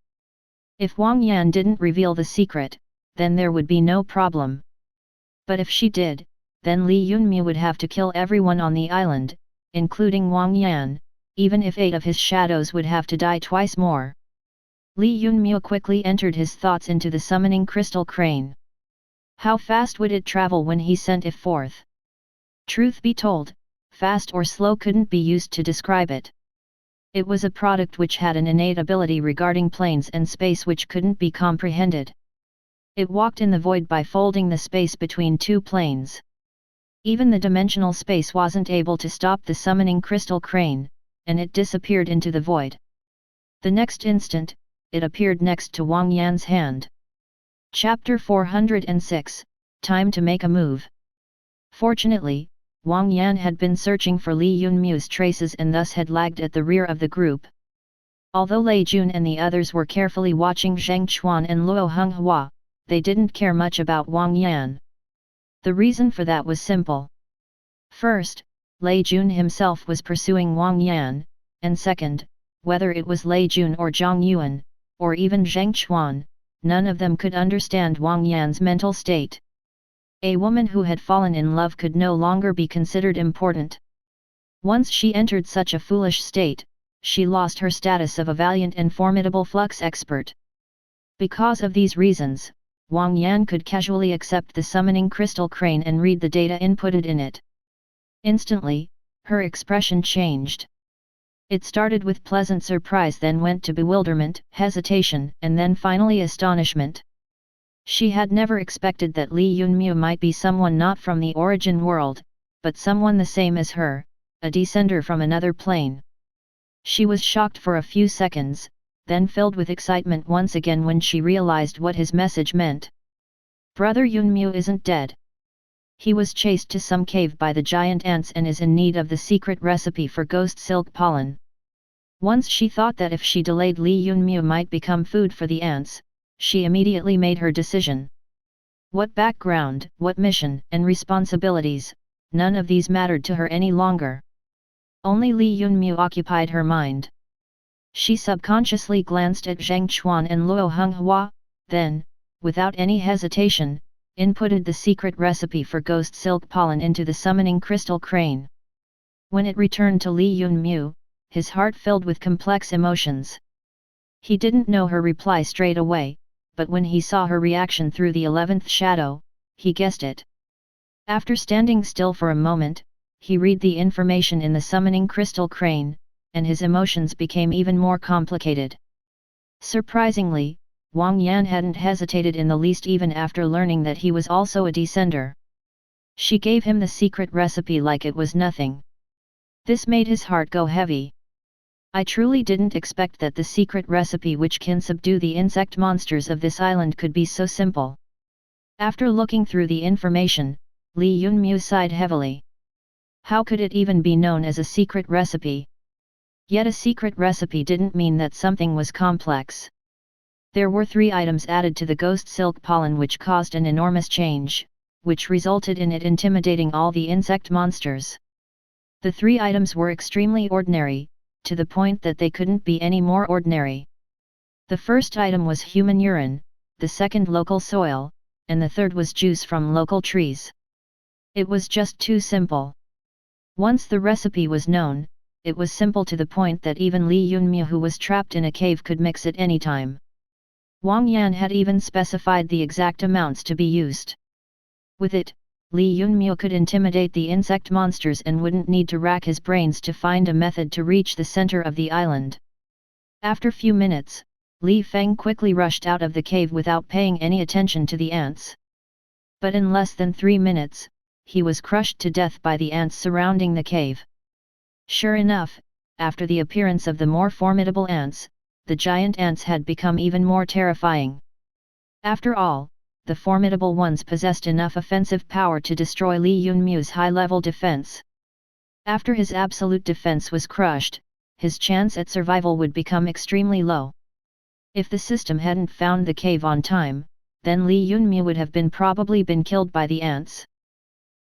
If Wang Yan didn't reveal the secret, then there would be no problem. But if she did, then Li Yunmu would have to kill everyone on the island, including Wang Yan, even if 8 of his shadows would have to die twice more. Li Yunmu quickly entered his thoughts into the summoning crystal crane. How fast would it travel when he sent it forth? Truth be told, fast or slow couldn't be used to describe it. It was a product which had an innate ability regarding planes and space which couldn't be comprehended. It walked in the void by folding the space between two planes. Even the dimensional space wasn't able to stop the summoning crystal crane, and it disappeared into the void. The next instant, it appeared next to Wang Yan's hand. Chapter 406, Time to Make a Move. Fortunately, Wang Yan had been searching for Li Yunmu's traces and thus had lagged at the rear of the group. Although Lei Jun and the others were carefully watching Zhang Xuan and Luo Honghua, they didn't care much about Wang Yan. The reason for that was simple. First, Lei Jun himself was pursuing Wang Yan, and second, whether it was Lei Jun or Zhang Yuan, or even Zhang Xuan, none of them could understand Wang Yan's mental state. A woman who had fallen in love could no longer be considered important. Once she entered such a foolish state, she lost her status of a valiant and formidable flux expert. Because of these reasons, Wang Yan could casually accept the summoning crystal crane and read the data inputted in it. Instantly, her expression changed. It started with pleasant surprise, then went to bewilderment, hesitation, and then finally astonishment. She had never expected that Li Yunmu might be someone not from the origin world, but someone the same as her, a descender from another plane. She was shocked for a few seconds, then filled with excitement once again when she realized what his message meant. Brother Yunmu isn't dead. He was chased to some cave by the giant ants and is in need of the secret recipe for ghost silk pollen. Once she thought that if she delayed, Li Yunmu might become food for the ants, she immediately made her decision. What background, what mission, and responsibilities, none of these mattered to her any longer. Only Li Yunmu occupied her mind. She subconsciously glanced at Zhang Xuan and Luo Honghua, then, without any hesitation, inputted the secret recipe for ghost silk pollen into the summoning crystal crane. When it returned to Li Yunmu, his heart filled with complex emotions. He didn't know her reply straight away, but when he saw her reaction through the 11th shadow, he guessed it. After standing still for a moment, he read the information in the summoning crystal crane, and his emotions became even more complicated. Surprisingly, Wang Yan hadn't hesitated in the least even after learning that he was also a descender. She gave him the secret recipe like it was nothing. This made his heart go heavy. I truly didn't expect that the secret recipe which can subdue the insect monsters of this island could be so simple. After looking through the information, Li Yunmu sighed heavily. How could it even be known as a secret recipe? Yet a secret recipe didn't mean that something was complex. There were 3 items added to the ghost silk pollen which caused an enormous change, which resulted in it intimidating all the insect monsters. The 3 items were extremely ordinary, to the point that they couldn't be any more ordinary. The first item was human urine, the second local soil, and the third was juice from local trees. It was just too simple. Once the recipe was known, it was simple to the point that even Li Yunmu, who was trapped in a cave, could mix it anytime. Wang Yan had even specified the exact amounts to be used. With it, Li Yunmu could intimidate the insect monsters and wouldn't need to rack his brains to find a method to reach the center of the island. After few minutes, Li Feng quickly rushed out of the cave without paying any attention to the ants. But in less than 3 minutes, he was crushed to death by the ants surrounding the cave. Sure enough, after the appearance of the more formidable ants, the giant ants had become even more terrifying. After all, the formidable ones possessed enough offensive power to destroy Li Yunmu's high-level defense. After his absolute defense was crushed, his chance at survival would become extremely low. If the system hadn't found the cave on time, then Li Yunmu would have probably been killed by the ants.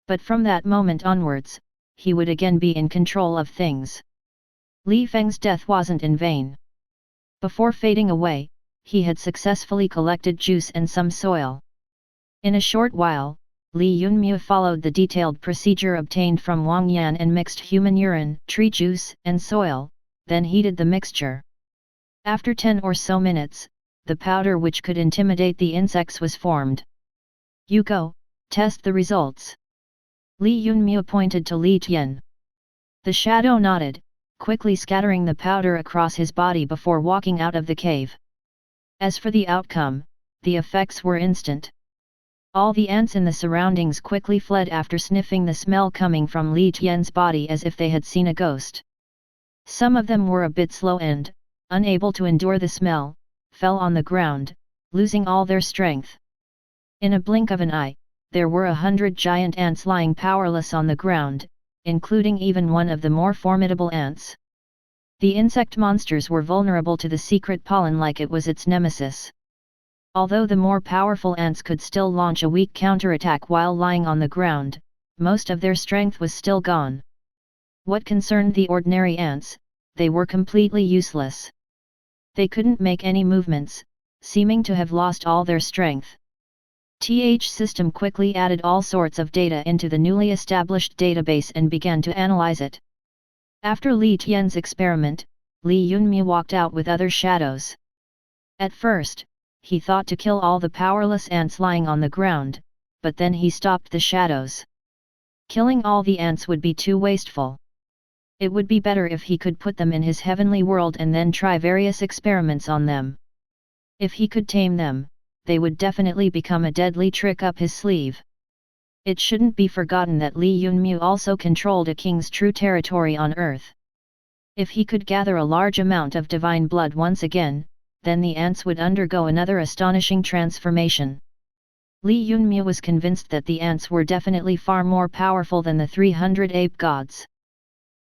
But from that moment onwards, he would again be in control of things. Li Feng's death wasn't in vain. Before fading away, he had successfully collected juice and some soil. In a short while, Li Yunmu followed the detailed procedure obtained from Wang Yan and mixed human urine, tree juice, and soil, then heated the mixture. After 10 or so minutes, the powder which could intimidate the insects was formed. You go, test the results. Li Yunmu pointed to Li Tian. The shadow nodded, quickly scattering the powder across his body before walking out of the cave. As for the outcome, the effects were instant. All the ants in the surroundings quickly fled after sniffing the smell coming from Li Tian's body as if they had seen a ghost. Some of them were a bit slow and, unable to endure the smell, fell on the ground, losing all their strength. In a blink of an eye, there were 100 giant ants lying powerless on the ground, including even one of the more formidable ants. The insect monsters were vulnerable to the secret pollen like it was its nemesis. Although the more powerful ants could still launch a weak counterattack while lying on the ground, most of their strength was still gone. What concerned the ordinary ants, they were completely useless. They couldn't make any movements, seeming to have lost all their strength. System quickly added all sorts of data into the newly established database and began to analyze it. After Li Tian's experiment, Li Yunmu walked out with other shadows. At first, he thought to kill all the powerless ants lying on the ground, but then he stopped the shadows. Killing all the ants would be too wasteful. It would be better if he could put them in his heavenly world and then try various experiments on them. If he could tame them, they would definitely become a deadly trick up his sleeve. It shouldn't be forgotten that Li Yunmu also controlled a king's true territory on earth. If he could gather a large amount of divine blood once again, then the ants would undergo another astonishing transformation. Li Yunmu was convinced that the ants were definitely far more powerful than the 300 ape gods.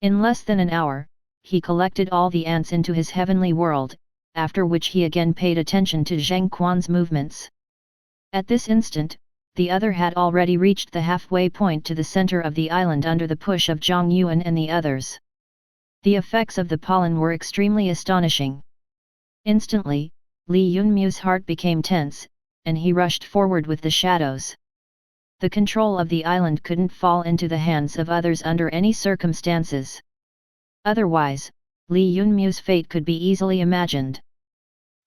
In less than an hour, he collected all the ants into his heavenly world, after which he again paid attention to Zheng Quan's movements. At this instant, the other had already reached the halfway point to the center of the island under the push of Zhang Yuan and the others. The effects of the pollen were extremely astonishing. Instantly, Li Yunmu's heart became tense, and he rushed forward with the shadows. The control of the island couldn't fall into the hands of others under any circumstances. Otherwise, Li Yunmu's fate could be easily imagined.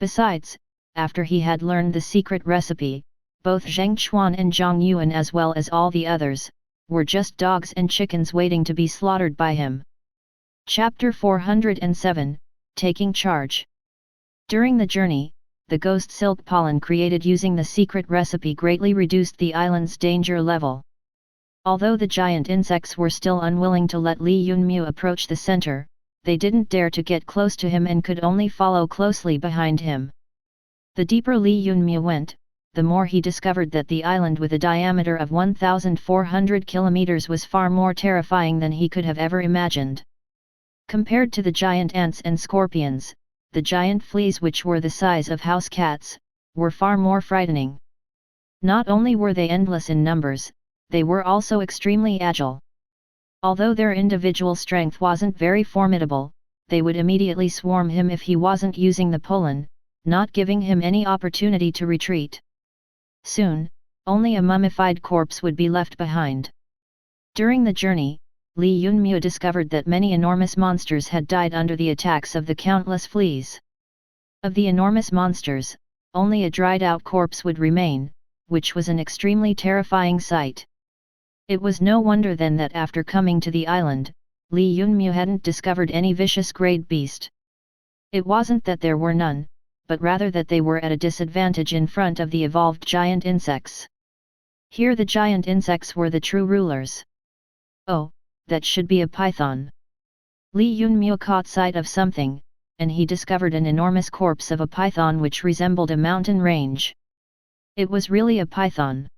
Besides, after he had learned the secret recipe, both Zheng Xuan and Zhang Yuan as well as all the others, were just dogs and chickens waiting to be slaughtered by him. Chapter 407, Taking Charge. During the journey, the ghost silk pollen created using the secret recipe greatly reduced the island's danger level. Although the giant insects were still unwilling to let Li Yunmu approach the center, they didn't dare to get close to him and could only follow closely behind him. The deeper Li Yunmu went, the more he discovered that the island with a diameter of 1,400 kilometers was far more terrifying than he could have ever imagined. Compared to the giant ants and scorpions, the giant fleas, which were the size of house cats, were far more frightening. Not only were they endless in numbers, they were also extremely agile. Although their individual strength wasn't very formidable, they would immediately swarm him if he wasn't using the pollen, not giving him any opportunity to retreat. Soon, only a mummified corpse would be left behind. During the journey, Li Yunmu discovered that many enormous monsters had died under the attacks of the countless fleas. Of the enormous monsters, only a dried-out corpse would remain, which was an extremely terrifying sight. It was no wonder then that after coming to the island, Li Yunmu hadn't discovered any vicious great beast. It wasn't that there were none, but rather that they were at a disadvantage in front of the evolved giant insects. Here the giant insects were the true rulers. Oh, that should be a python. Li Yunmu caught sight of something, and he discovered an enormous corpse of a python which resembled a mountain range. It was really a python.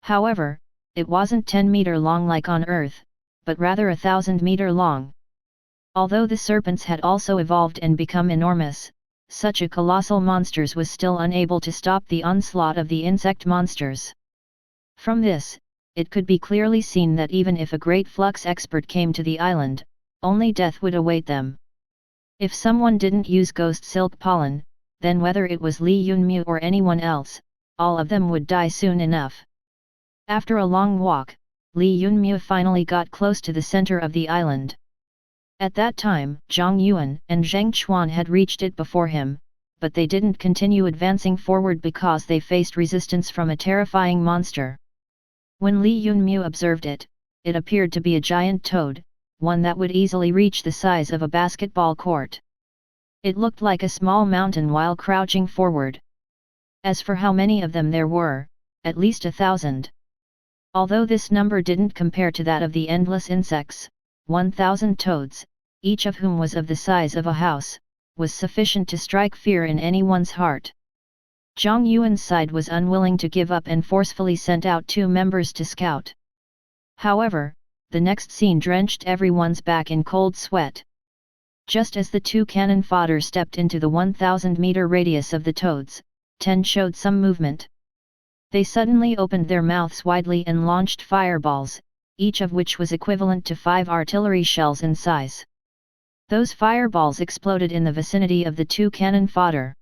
However, it wasn't 10-meter long like on Earth, but rather 1,000-meter long. Although the serpents had also evolved and become enormous, such a colossal monster was still unable to stop the onslaught of the insect monsters. From this, it could be clearly seen that even if a great flux expert came to the island, only death would await them. If someone didn't use ghost silk pollen, then whether it was Li Yunmu or anyone else, all of them would die soon enough. After a long walk, Li Yunmu finally got close to the center of the island. At that time, Zhang Yuan and Zheng Chuan had reached it before him, but they didn't continue advancing forward because they faced resistance from a terrifying monster. When Li Yunmu observed it, it appeared to be a giant toad, one that would easily reach the size of a basketball court. It looked like a small mountain while crouching forward. As for how many of them there were, at least 1,000. Although this number didn't compare to that of the endless insects, 1,000 toads, each of whom was of the size of a house, was sufficient to strike fear in anyone's heart. Zhang Yuan's side was unwilling to give up and forcefully sent out 2 members to scout. However, the next scene drenched everyone's back in cold sweat. Just as the 2 cannon fodder stepped into the 1,000-meter radius of the toads, 10 showed some movement. They suddenly opened their mouths widely and launched fireballs, each of which was equivalent to 5 artillery shells in size. Those fireballs exploded in the vicinity of the 2 cannon fodder.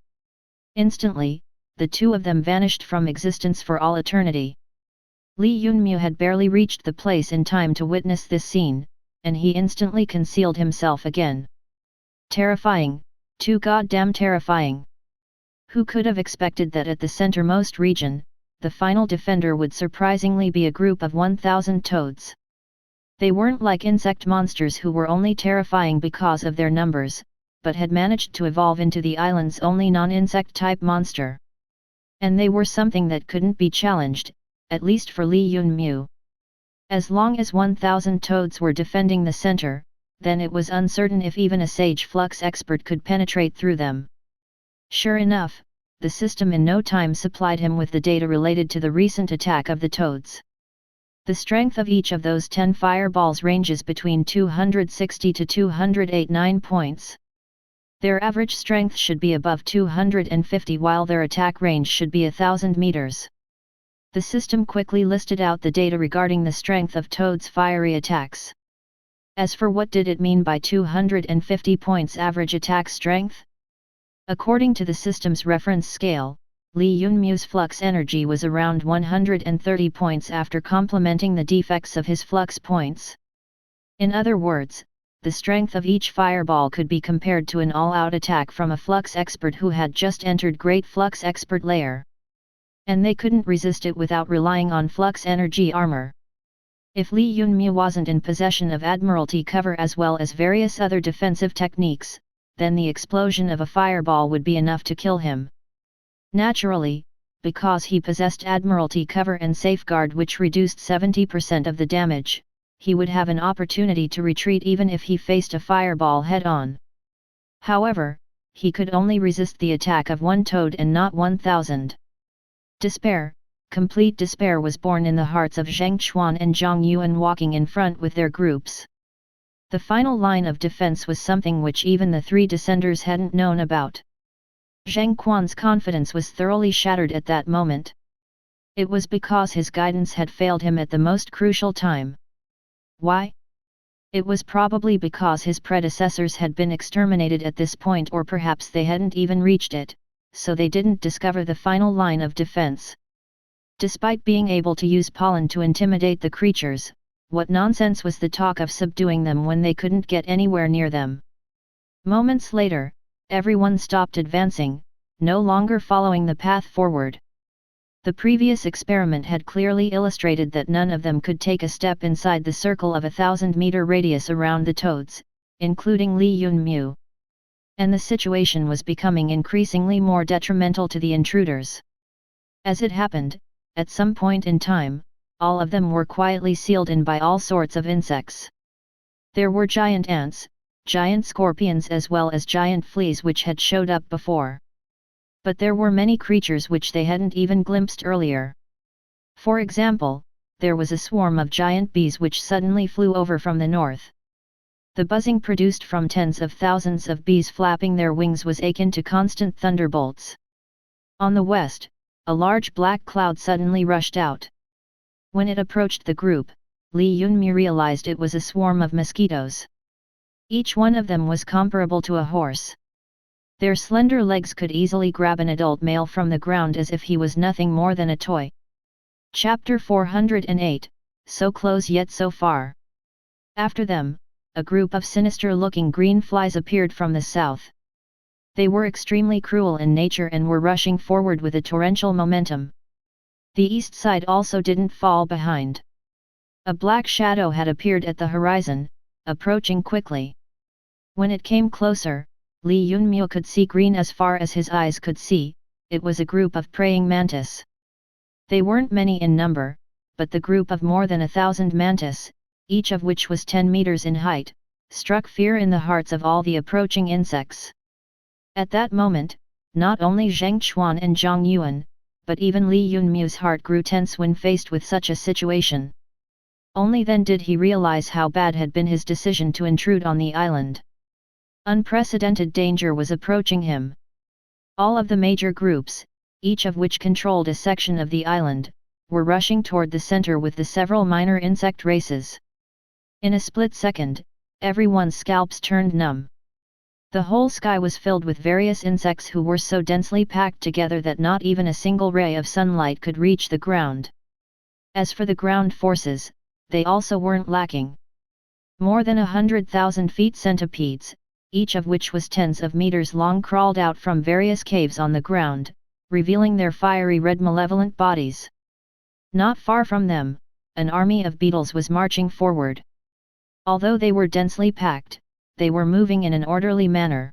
Instantly, the 2 of them vanished from existence for all eternity. Li Yunmu had barely reached the place in time to witness this scene, and he instantly concealed himself again. Terrifying, too goddamn terrifying. Who could have expected that at the centermost region, the final defender would surprisingly be a group of 1,000 toads? They weren't like insect monsters who were only terrifying because of their numbers, but had managed to evolve into the island's only non-insect type monster. And they were something that couldn't be challenged, at least for Li Yunmu. As long as 1,000 toads were defending the center, then it was uncertain if even a sage flux expert could penetrate through them. Sure enough, the system in no time supplied him with the data related to the recent attack of the toads. The strength of each of those 10 fireballs ranges between 260 to 289 points. Their average strength should be above 250 while their attack range should be 1,000 meters. The system quickly listed out the data regarding the strength of Toad's fiery attacks. As for what did it mean by 250 points average attack strength? According to the system's reference scale, Li Yunmu's flux energy was around 130 points after complementing the defects of his flux points. In other words, the strength of each fireball could be compared to an all-out attack from a flux expert who had just entered Great Flux Expert layer. And they couldn't resist it without relying on flux energy armor. If Li Yunmu wasn't in possession of Admiralty cover as well as various other defensive techniques, then the explosion of a fireball would be enough to kill him. Naturally, because he possessed Admiralty cover and safeguard which reduced 70% of the damage, he would have an opportunity to retreat even if he faced a fireball head-on. However, he could only resist the attack of one toad and not 1,000. Despair, complete despair was born in the hearts of Zheng Xuan and Zhang Yuan walking in front with their groups. The final line of defense was something which even the three descenders hadn't known about. Zheng Quan's confidence was thoroughly shattered at that moment. It was because his guidance had failed him at the most crucial time. Why? It was probably because his predecessors had been exterminated at this point, or perhaps they hadn't even reached it, so they didn't discover the final line of defense. Despite being able to use pollen to intimidate the creatures, what nonsense was the talk of subduing them when they couldn't get anywhere near them? Moments later, everyone stopped advancing, no longer following the path forward. The previous experiment had clearly illustrated that none of them could take a step inside the circle of a 1,000-meter radius around the toads, including Li Yunmu. And the situation was becoming increasingly more detrimental to the intruders. As it happened, at some point in time, all of them were quietly sealed in by all sorts of insects. There were giant ants, giant scorpions as well as giant fleas which had showed up before. But there were many creatures which they hadn't even glimpsed earlier. For example, there was a swarm of giant bees which suddenly flew over from the north. The buzzing produced from tens of thousands of bees flapping their wings was akin to constant thunderbolts. On the west, a large black cloud suddenly rushed out. When it approached the group, Li Yunmu realized it was a swarm of mosquitoes. Each one of them was comparable to a horse. Their slender legs could easily grab an adult male from the ground as if he was nothing more than a toy. Chapter 408, So Close Yet So Far. After them, a group of sinister-looking green flies appeared from the south. They were extremely cruel in nature and were rushing forward with a torrential momentum. The east side also didn't fall behind. A black shadow had appeared at the horizon, approaching quickly. When it came closer, Li Yunmu could see green as far as his eyes could see. It was a group of praying mantis. They weren't many in number, but the group of more than 1,000 mantis, each of which was 10 meters in height, struck fear in the hearts of all the approaching insects. At that moment, not only Zheng Xuan and Zhang Yuan, but even Li Yunmu's heart grew tense when faced with such a situation. Only then did he realize how bad had been his decision to intrude on the island. Unprecedented danger was approaching him. All of the major groups, each of which controlled a section of the island, were rushing toward the center with the several minor insect races. In a split second, everyone's scalps turned numb. The whole sky was filled with various insects who were so densely packed together that not even a single ray of sunlight could reach the ground. As for the ground forces, they also weren't lacking. More than 100,000 feet centipedes, each of which was tens of meters long, crawled out from various caves on the ground, revealing their fiery red malevolent bodies. Not far from them, an army of beetles was marching forward. Although they were densely packed, they were moving in an orderly manner.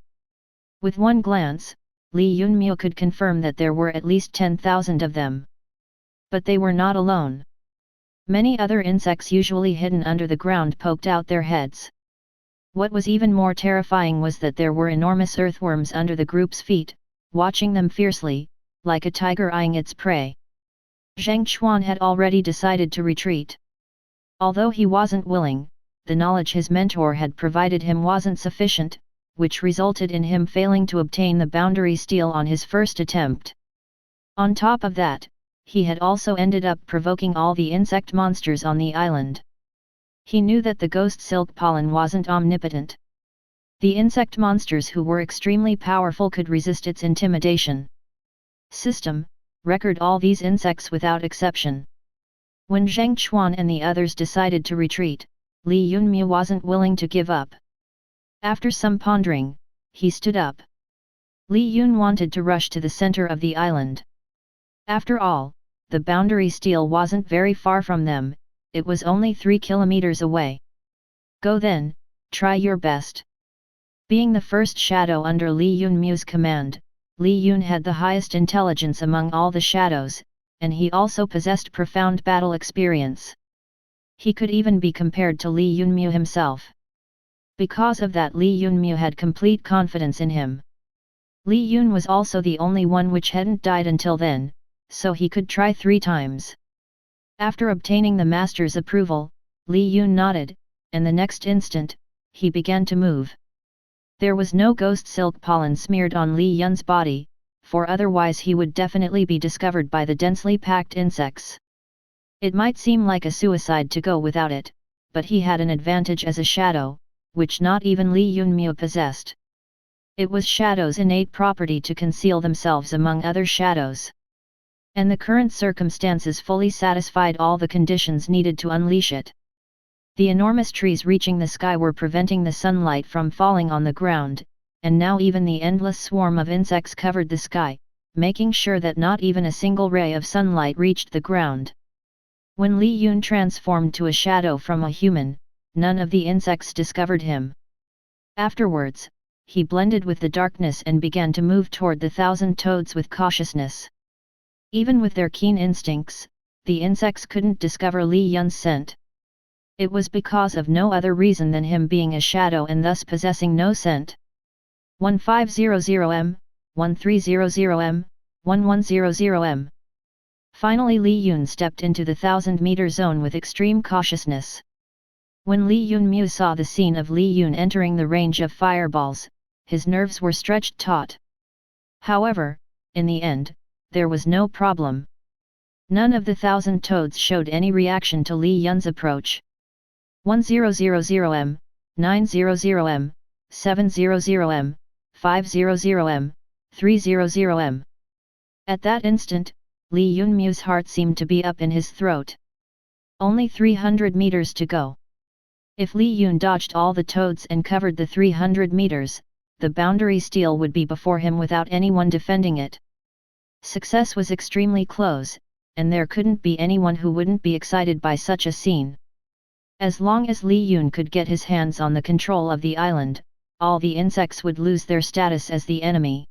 With one glance, Li Yunmu could confirm that there were at least 10,000 of them. But they were not alone. Many other insects usually hidden under the ground poked out their heads. What was even more terrifying was that there were enormous earthworms under the group's feet, watching them fiercely, like a tiger eyeing its prey. Zheng Xuan had already decided to retreat. Although he wasn't willing, the knowledge his mentor had provided him wasn't sufficient, which resulted in him failing to obtain the boundary steel on his first attempt. On top of that, he had also ended up provoking all the insect monsters on the island. He knew that the ghost silk pollen wasn't omnipotent. The insect monsters who were extremely powerful could resist its intimidation. System, record all these insects without exception. When Zheng Xuan and the others decided to retreat, Li Yunmu wasn't willing to give up. After some pondering, he stood up. Li Yun wanted to rush to the center of the island. After all, the boundary steel wasn't very far from them, it was only 3 kilometers away. Go then, try your best. Being the first shadow under Li Yunmu's command, Li Yun had the highest intelligence among all the shadows, and he also possessed profound battle experience. He could even be compared to Li Yunmu himself. Because of that, Li Yunmu had complete confidence in him. Li Yun was also the only one which hadn't died until then, so he could try 3 times. After obtaining the master's approval, Li Yun nodded, and the next instant, he began to move. There was no ghost silk pollen smeared on Li Yun's body, for otherwise he would definitely be discovered by the densely packed insects. It might seem like a suicide to go without it, but he had an advantage as a shadow, which not even Li Yunmu possessed. It was Shadows' innate property to conceal themselves among other shadows. And the current circumstances fully satisfied all the conditions needed to unleash it. The enormous trees reaching the sky were preventing the sunlight from falling on the ground, and now even the endless swarm of insects covered the sky, making sure that not even a single ray of sunlight reached the ground. When Li Yun transformed to a shadow from a human, none of the insects discovered him. Afterwards, he blended with the darkness and began to move toward the 1,000 toads with cautiousness. Even with their keen instincts, the insects couldn't discover Li Yun's scent. It was because of no other reason than him being a shadow and thus possessing no scent. 1500M, 1300M, 1100M. Finally Li Yun stepped into the 1,000-meter zone with extreme cautiousness. When Li Yunmu saw the scene of Li Yun entering the range of fireballs, his nerves were stretched taut. However, in the end, there was no problem. None of the 1,000 toads showed any reaction to Li Yun's approach. 1000M, 900M, 700M, 500M, 300M. At that instant, Li Yunmu's heart seemed to be up in his throat. Only 300 meters to go. If Li Yun dodged all the toads and covered the 300 meters, the boundary steel would be before him without anyone defending it. Success was extremely close, and there couldn't be anyone who wouldn't be excited by such a scene. As long as Li Yun could get his hands on the control of the island, all the insects would lose their status as the enemy.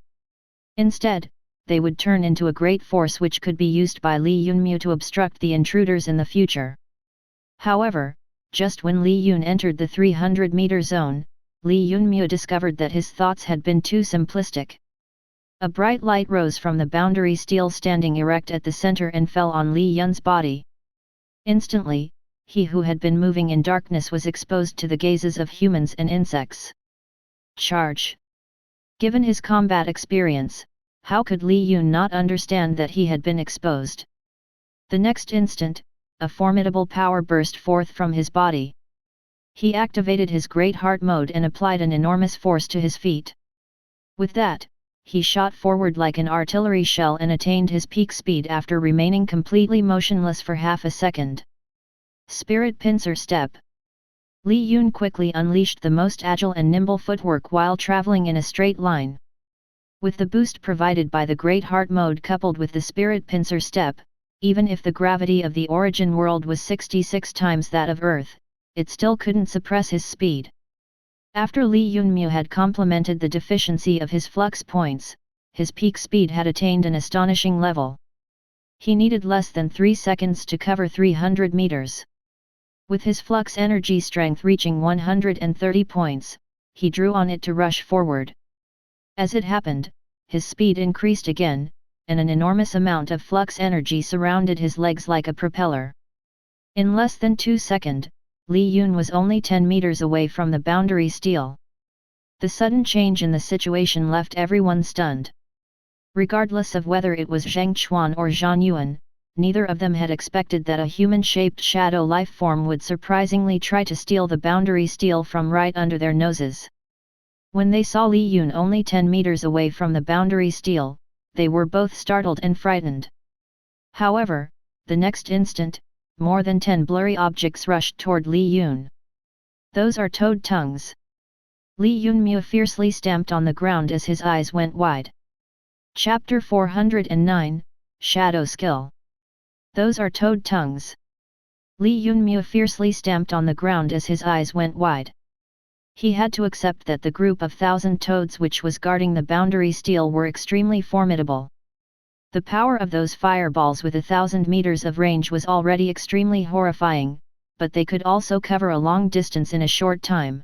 Instead, they would turn into a great force which could be used by Li Yunmu to obstruct the intruders in the future. However, just when Li Yun entered the 300-meter zone, Li Yunmu discovered that his thoughts had been too simplistic. A bright light rose from the boundary steel standing erect at the center and fell on Li Yun's body. Instantly, he who had been moving in darkness was exposed to the gazes of humans and insects. Charge! Given his combat experience, how could Li Yun not understand that he had been exposed? The next instant, a formidable power burst forth from his body. He activated his Great Heart mode and applied an enormous force to his feet. With that, he shot forward like an artillery shell and attained his peak speed after remaining completely motionless for half a second. Spirit Pincer Step. Li Yun quickly unleashed the most agile and nimble footwork while traveling in a straight line. With the boost provided by the Great Heart mode coupled with the Spirit Pincer Step, even if the gravity of the origin world was 66 times that of Earth, it still couldn't suppress his speed. After Li Yunmu had complemented the deficiency of his flux points, his peak speed had attained an astonishing level. He needed less than 3 seconds to cover 300 meters. With his flux energy strength reaching 130 points, he drew on it to rush forward. As it happened, his speed increased again, and an enormous amount of flux energy surrounded his legs like a propeller. In less than 2 seconds, Li Yun was only 10 meters away from the boundary steel. The sudden change in the situation left everyone stunned. Regardless of whether it was Zheng Chuan or Zhang Yuan, neither of them had expected that a human-shaped shadow life form would surprisingly try to steal the boundary steel from right under their noses. When they saw Li Yun only 10 meters away from the boundary steel, they were both startled and frightened. However, the next instant, more than 10 blurry objects rushed toward Li Yun. Those are toad tongues. Li Yunmu fiercely stamped on the ground as his eyes went wide. Chapter 409, Shadow Skill. Those are toad tongues. Li Yunmu fiercely stamped on the ground as his eyes went wide. He had to accept that the group of 1,000 toads which was guarding the boundary steel were extremely formidable. The power of those fireballs with 1,000 meters of range was already extremely horrifying, but they could also cover a long distance in a short time.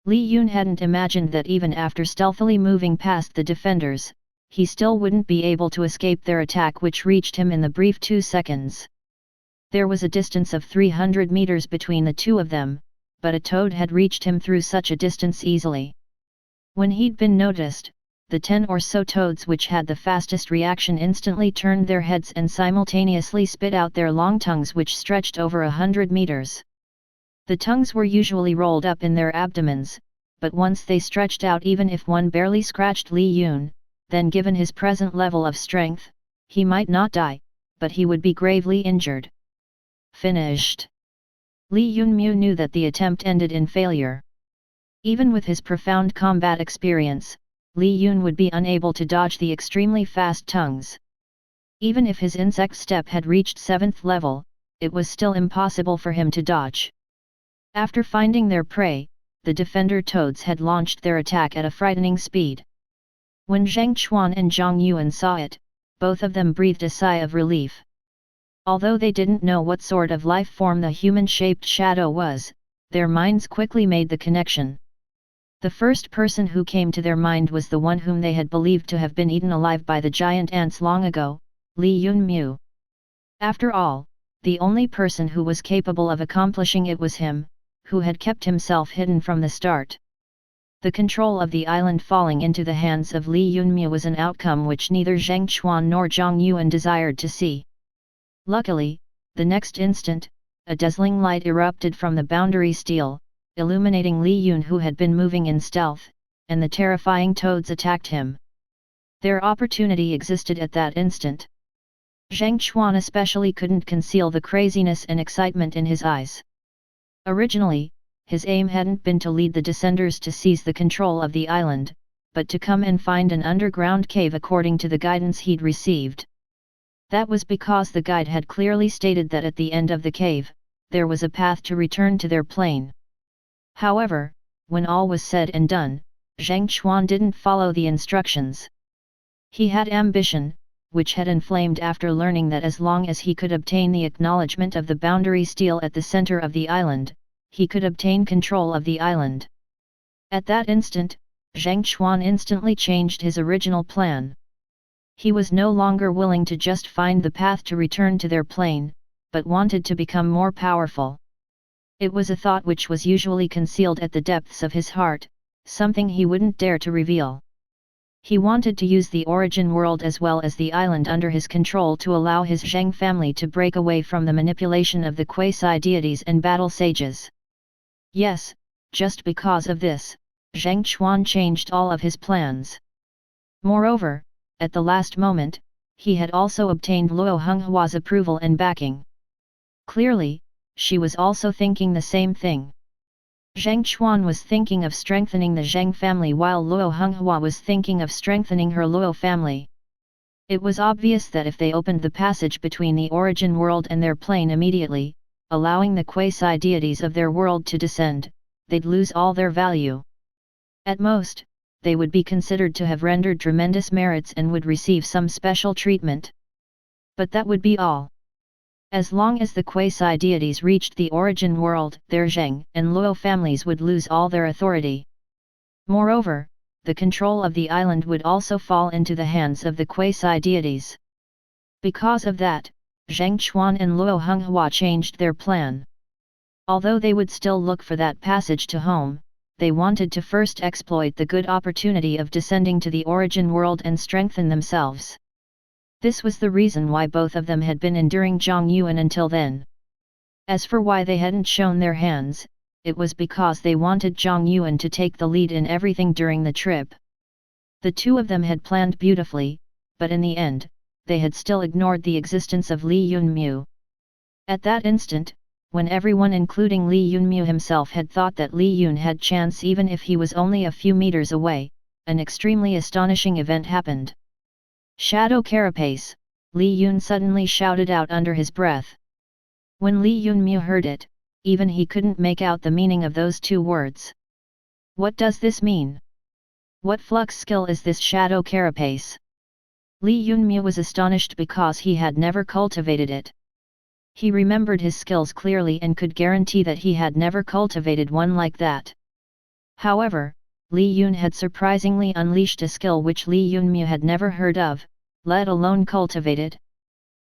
Li Yun hadn't imagined that even after stealthily moving past the defenders, he still wouldn't be able to escape their attack, which reached him in the brief 2 seconds. There was a distance of 300 meters between the two of them, but a toad had reached him through such a distance easily. When he'd been noticed, the 10 or so toads which had the fastest reaction instantly turned their heads and simultaneously spit out their long tongues which stretched over 100 meters. The tongues were usually rolled up in their abdomens, but once they stretched out, even if one barely scratched Li Yun, then given his present level of strength, he might not die, but he would be gravely injured. Finished. Li Yunmu knew that the attempt ended in failure. Even with his profound combat experience, Li Yun would be unable to dodge the extremely fast tongues. Even if his insect step had reached 7th level, it was still impossible for him to dodge. After finding their prey, the defender toads had launched their attack at a frightening speed. When Zhang Chuan and Zhang Yuan saw it, both of them breathed a sigh of relief. Although they didn't know what sort of life form the human-shaped shadow was, their minds quickly made the connection. The first person who came to their mind was the one whom they had believed to have been eaten alive by the giant ants long ago, Li Yunmu. After all, the only person who was capable of accomplishing it was him, who had kept himself hidden from the start. The control of the island falling into the hands of Li Yunmu was an outcome which neither Zhang Chuan nor Zhang Yuan desired to see. Luckily, the next instant, a dazzling light erupted from the boundary steel, illuminating Li Yun, who had been moving in stealth, and the terrifying toads attacked him. Their opportunity existed at that instant. Zhang Chuan especially couldn't conceal the craziness and excitement in his eyes. Originally, his aim hadn't been to lead the descenders to seize the control of the island, but to come and find an underground cave according to the guidance he'd received. That was because the guide had clearly stated that at the end of the cave, there was a path to return to their plane. However, when all was said and done, Zhang Chuan didn't follow the instructions. He had ambition, which had inflamed after learning that as long as he could obtain the acknowledgement of the boundary steel at the center of the island, he could obtain control of the island. At that instant, Zhang Chuan instantly changed his original plan. He was no longer willing to just find the path to return to their plane, but wanted to become more powerful. It was a thought which was usually concealed at the depths of his heart, something he wouldn't dare to reveal. He wanted to use the origin world as well as the island under his control to allow his Zheng family to break away from the manipulation of the quasi-deities and battle sages. Yes, just because of this, Zheng Chuan changed all of his plans. Moreover, at the last moment, he had also obtained Luo Honghua's approval and backing. Clearly, she was also thinking the same thing. Zheng Chuan was thinking of strengthening the Zheng family while Luo Honghua was thinking of strengthening her Luo family. It was obvious that if they opened the passage between the origin world and their plane immediately, allowing the quasi-deities of their world to descend, they'd lose all their value. At most, they would be considered to have rendered tremendous merits and would receive some special treatment. But that would be all. As long as the quasi-deities reached the origin world, their Zheng and Luo families would lose all their authority. Moreover, the control of the island would also fall into the hands of the quasi-deities. Because of that, Zheng Chuan and Luo Honghua changed their plan. Although they would still look for that passage to home, they wanted to first exploit the good opportunity of descending to the origin world and strengthen themselves. This was the reason why both of them had been enduring Zhang Yuan until then. As for why they hadn't shown their hands, it was because they wanted Zhang Yuan to take the lead in everything during the trip. The two of them had planned beautifully, but in the end, they had still ignored the existence of Li Yunmu. At that instant, when everyone including Li Yunmu himself had thought that Li Yun had chance even if he was only a few meters away, an extremely astonishing event happened. Shadow Carapace, Li Yun suddenly shouted out under his breath. When Li Yunmu heard it, even he couldn't make out the meaning of those two words. What does this mean? What flux skill is this shadow carapace? Li Yunmu was astonished because he had never cultivated it. He remembered his skills clearly and could guarantee that he had never cultivated one like that. However, Li Yun had surprisingly unleashed a skill which Li Yunmu had never heard of, let alone cultivated.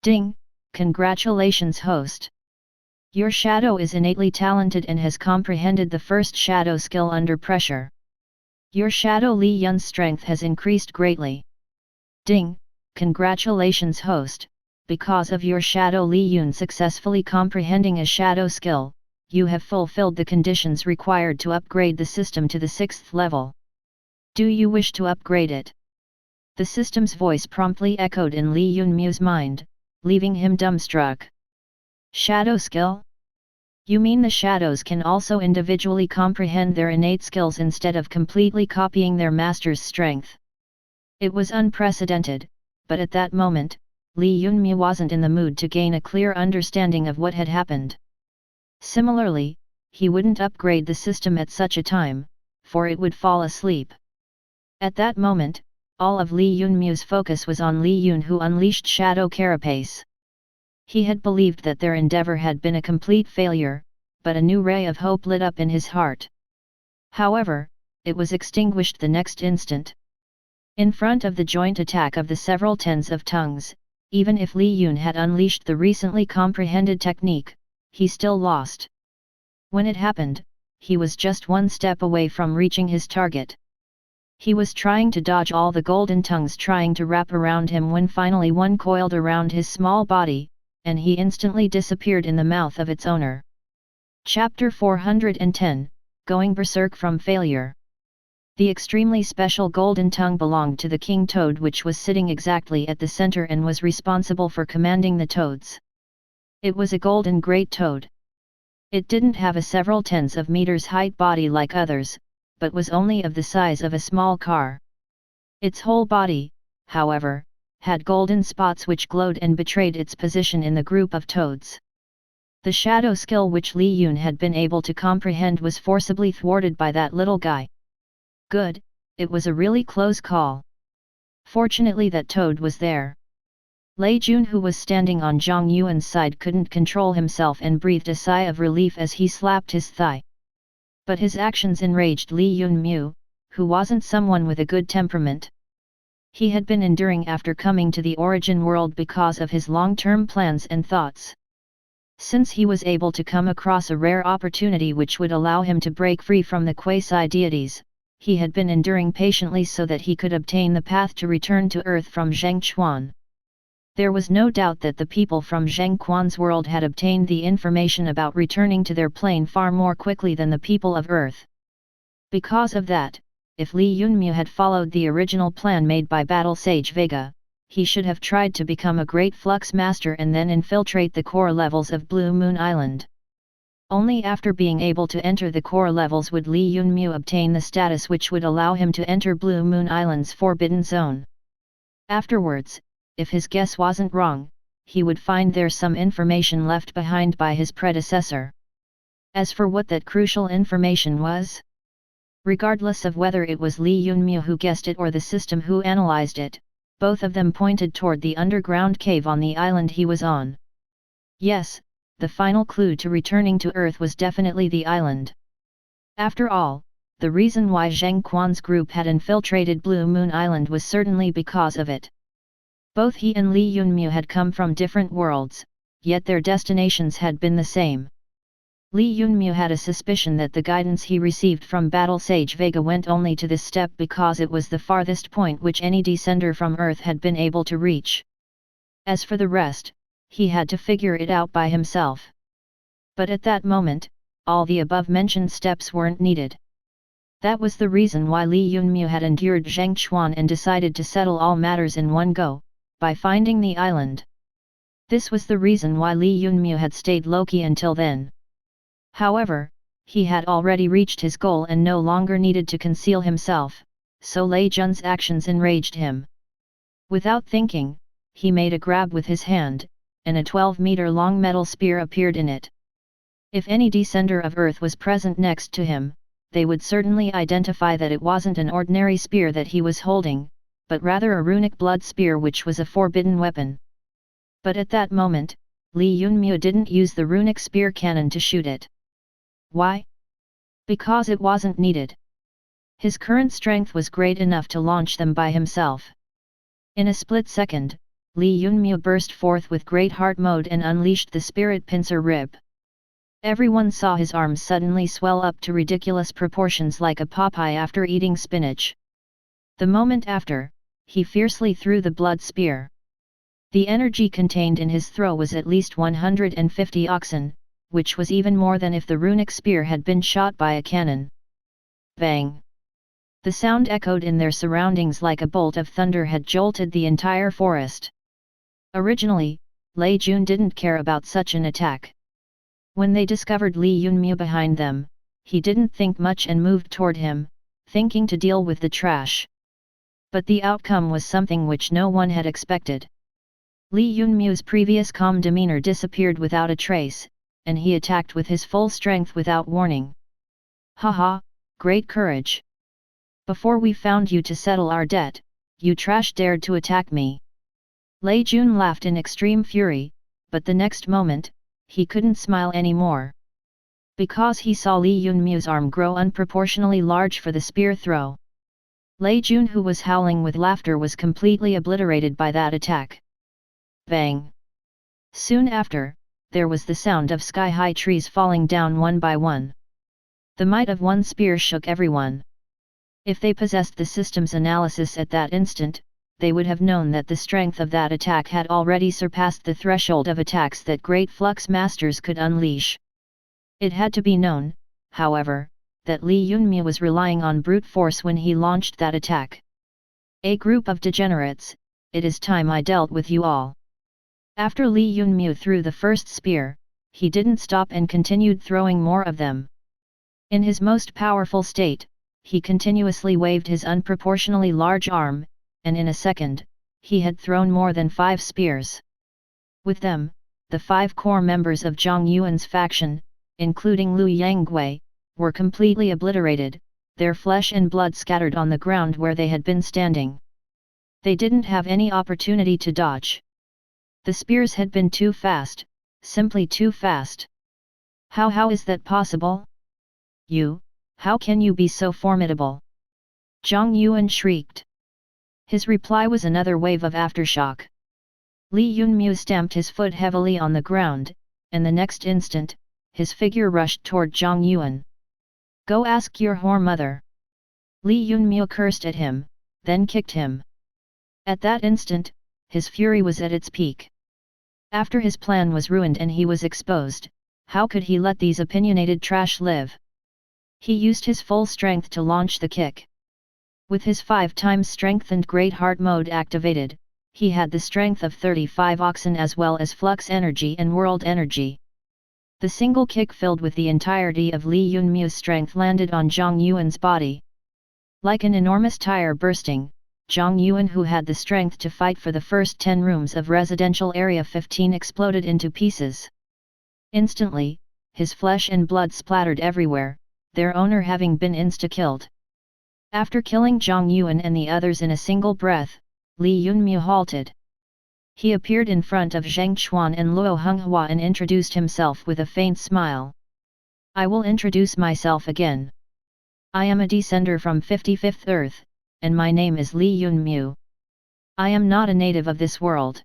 Ding! Congratulations, host! Your shadow is innately talented and has comprehended the first shadow skill under pressure. Your shadow Li Yun's strength has increased greatly. Ding! Congratulations, host! Because of your shadow Li Yun successfully comprehending a shadow skill, you have fulfilled the conditions required to upgrade the system to the 6th level. Do you wish to upgrade it? The system's voice promptly echoed in Li Yunmu's mind, leaving him dumbstruck. Shadow skill? You mean the shadows can also individually comprehend their innate skills instead of completely copying their master's strength? It was unprecedented, but at that moment, Li Yunmu wasn't in the mood to gain a clear understanding of what had happened. Similarly, he wouldn't upgrade the system at such a time, for it would fall asleep. At that moment, all of Li Yunmu's focus was on Li Yun, who unleashed Shadow Carapace. He had believed that their endeavor had been a complete failure, but a new ray of hope lit up in his heart. However, it was extinguished the next instant. In front of the joint attack of the several tens of tongues, even if Li Yun had unleashed the recently comprehended technique, he still lost. When it happened, he was just one step away from reaching his target. He was trying to dodge all the golden tongues trying to wrap around him when finally one coiled around his small body, and he instantly disappeared in the mouth of its owner. Chapter 410, Going Berserk from Failure. The extremely special golden tongue belonged to the king toad, which was sitting exactly at the center and was responsible for commanding the toads. It was a golden great toad. It didn't have a several tens of meters height body like others, but was only of the size of a small car. Its whole body, however, had golden spots which glowed and betrayed its position in the group of toads. The shadow skill which Li Yun had been able to comprehend was forcibly thwarted by that little guy. Good, it was a really close call. Fortunately that toad was there. Lei Jun, who was standing on Zhang Yuan's side, couldn't control himself and breathed a sigh of relief as he slapped his thigh. But his actions enraged Li Yunmu, who wasn't someone with a good temperament. He had been enduring after coming to the origin world because of his long-term plans and thoughts. Since he was able to come across a rare opportunity which would allow him to break free from the quasi-deities, he had been enduring patiently so that he could obtain the path to return to Earth from Zheng Quan. There was no doubt that the people from Zheng Quan's world had obtained the information about returning to their plane far more quickly than the people of Earth. Because of that, if Li Yunmu had followed the original plan made by Battle Sage Vega, he should have tried to become a great flux master and then infiltrate the core levels of Blue Moon Island. Only after being able to enter the core levels would Li Yunmu obtain the status which would allow him to enter Blue Moon Island's Forbidden Zone. Afterwards, if his guess wasn't wrong, he would find there some information left behind by his predecessor. As for what that crucial information was, regardless of whether it was Li Yunmu who guessed it or the system who analyzed it, both of them pointed toward the underground cave on the island he was on. Yes, the final clue to returning to Earth was definitely the island. After all, the reason why Zheng Quan's group had infiltrated Blue Moon Island was certainly because of it. Both he and Li Yunmu had come from different worlds, yet their destinations had been the same. Li Yunmu had a suspicion that the guidance he received from Battle Sage Vega went only to this step because it was the farthest point which any descender from Earth had been able to reach. As for the rest, he had to figure it out by himself. But at that moment, all the above-mentioned steps weren't needed. That was the reason why Li Yunmu had endured Zheng Quan and decided to settle all matters in one go, by finding the island. This was the reason why Li Yunmu had stayed low-key until then. However, he had already reached his goal and no longer needed to conceal himself, so Lei Jun's actions enraged him. Without thinking, he made a grab with his hand, and a 12-meter-long metal spear appeared in it. If any descender of Earth was present next to him, they would certainly identify that it wasn't an ordinary spear that he was holding, but rather a runic blood spear which was a forbidden weapon. But at that moment, Li Yunmu didn't use the runic spear cannon to shoot it. Why? Because it wasn't needed. His current strength was great enough to launch them by himself. In a split second, Li Yunmu burst forth with great heart mode and unleashed the spirit pincer rib. Everyone saw his arms suddenly swell up to ridiculous proportions like a Popeye after eating spinach. The moment after, he fiercely threw the blood spear. The energy contained in his throw was at least 150 oxen, which was even more than if the runic spear had been shot by a cannon. Bang! The sound echoed in their surroundings like a bolt of thunder had jolted the entire forest. Originally, Lei Jun didn't care about such an attack. When they discovered Li Yunmu behind them, he didn't think much and moved toward him, thinking to deal with the trash. But the outcome was something which no one had expected. Li Yunmu's previous calm demeanor disappeared without a trace, and he attacked with his full strength without warning. Haha, great courage! Before we found you to settle our debt, you trash dared to attack me. Lei Jun laughed in extreme fury, but the next moment, he couldn't smile anymore. Because he saw Li Yunmu's arm grow unproportionally large for the spear throw. Lei Jun, who was howling with laughter, was completely obliterated by that attack. Bang! Soon after, there was the sound of sky-high trees falling down one by one. The might of one spear shook everyone. If they possessed the system's analysis at that instant, they would have known that the strength of that attack had already surpassed the threshold of attacks that great flux masters could unleash. It had to be known, however, that Li Yunmu was relying on brute force when he launched that attack. A group of degenerates, it is time I dealt with you all. After Li Yunmu threw the first spear, he didn't stop and continued throwing more of them. In his most powerful state, he continuously waved his unproportionally large arm, and in a second, he had thrown more than 5 spears. With them, the 5 core members of Zhang Yuan's faction, including Lu Yanggui, were completely obliterated, their flesh and blood scattered on the ground where they had been standing. They didn't have any opportunity to dodge. The spears had been too fast, simply too fast. How is that possible? How can you be so formidable? Zhang Yuan shrieked. His reply was another wave of aftershock. Li Yunmu stamped his foot heavily on the ground, and the next instant, his figure rushed toward Zhang Yuan. Go ask your whore mother. Li Yunmu cursed at him, then kicked him. At that instant, his fury was at its peak. After his plan was ruined and he was exposed, how could he let these opinionated trash live? He used his full strength to launch the kick. With his 5 times strengthened Great Heart mode activated, he had the strength of 35 oxen as well as flux energy and world energy. The single kick filled with the entirety of Li Yunmu's strength landed on Zhang Yuan's body. Like an enormous tire bursting, Zhang Yuan, who had the strength to fight for the first 10 rooms of Residential Area 15, exploded into pieces. Instantly, his flesh and blood splattered everywhere, their owner having been insta-killed. After killing Zhang Yuan and the others in a single breath, Li Yunmu halted. He appeared in front of Zhang Xuan and Luo Honghua and introduced himself with a faint smile. I will introduce myself again. I am a descender from 55th Earth, and my name is Li Yunmu. I am not a native of this world.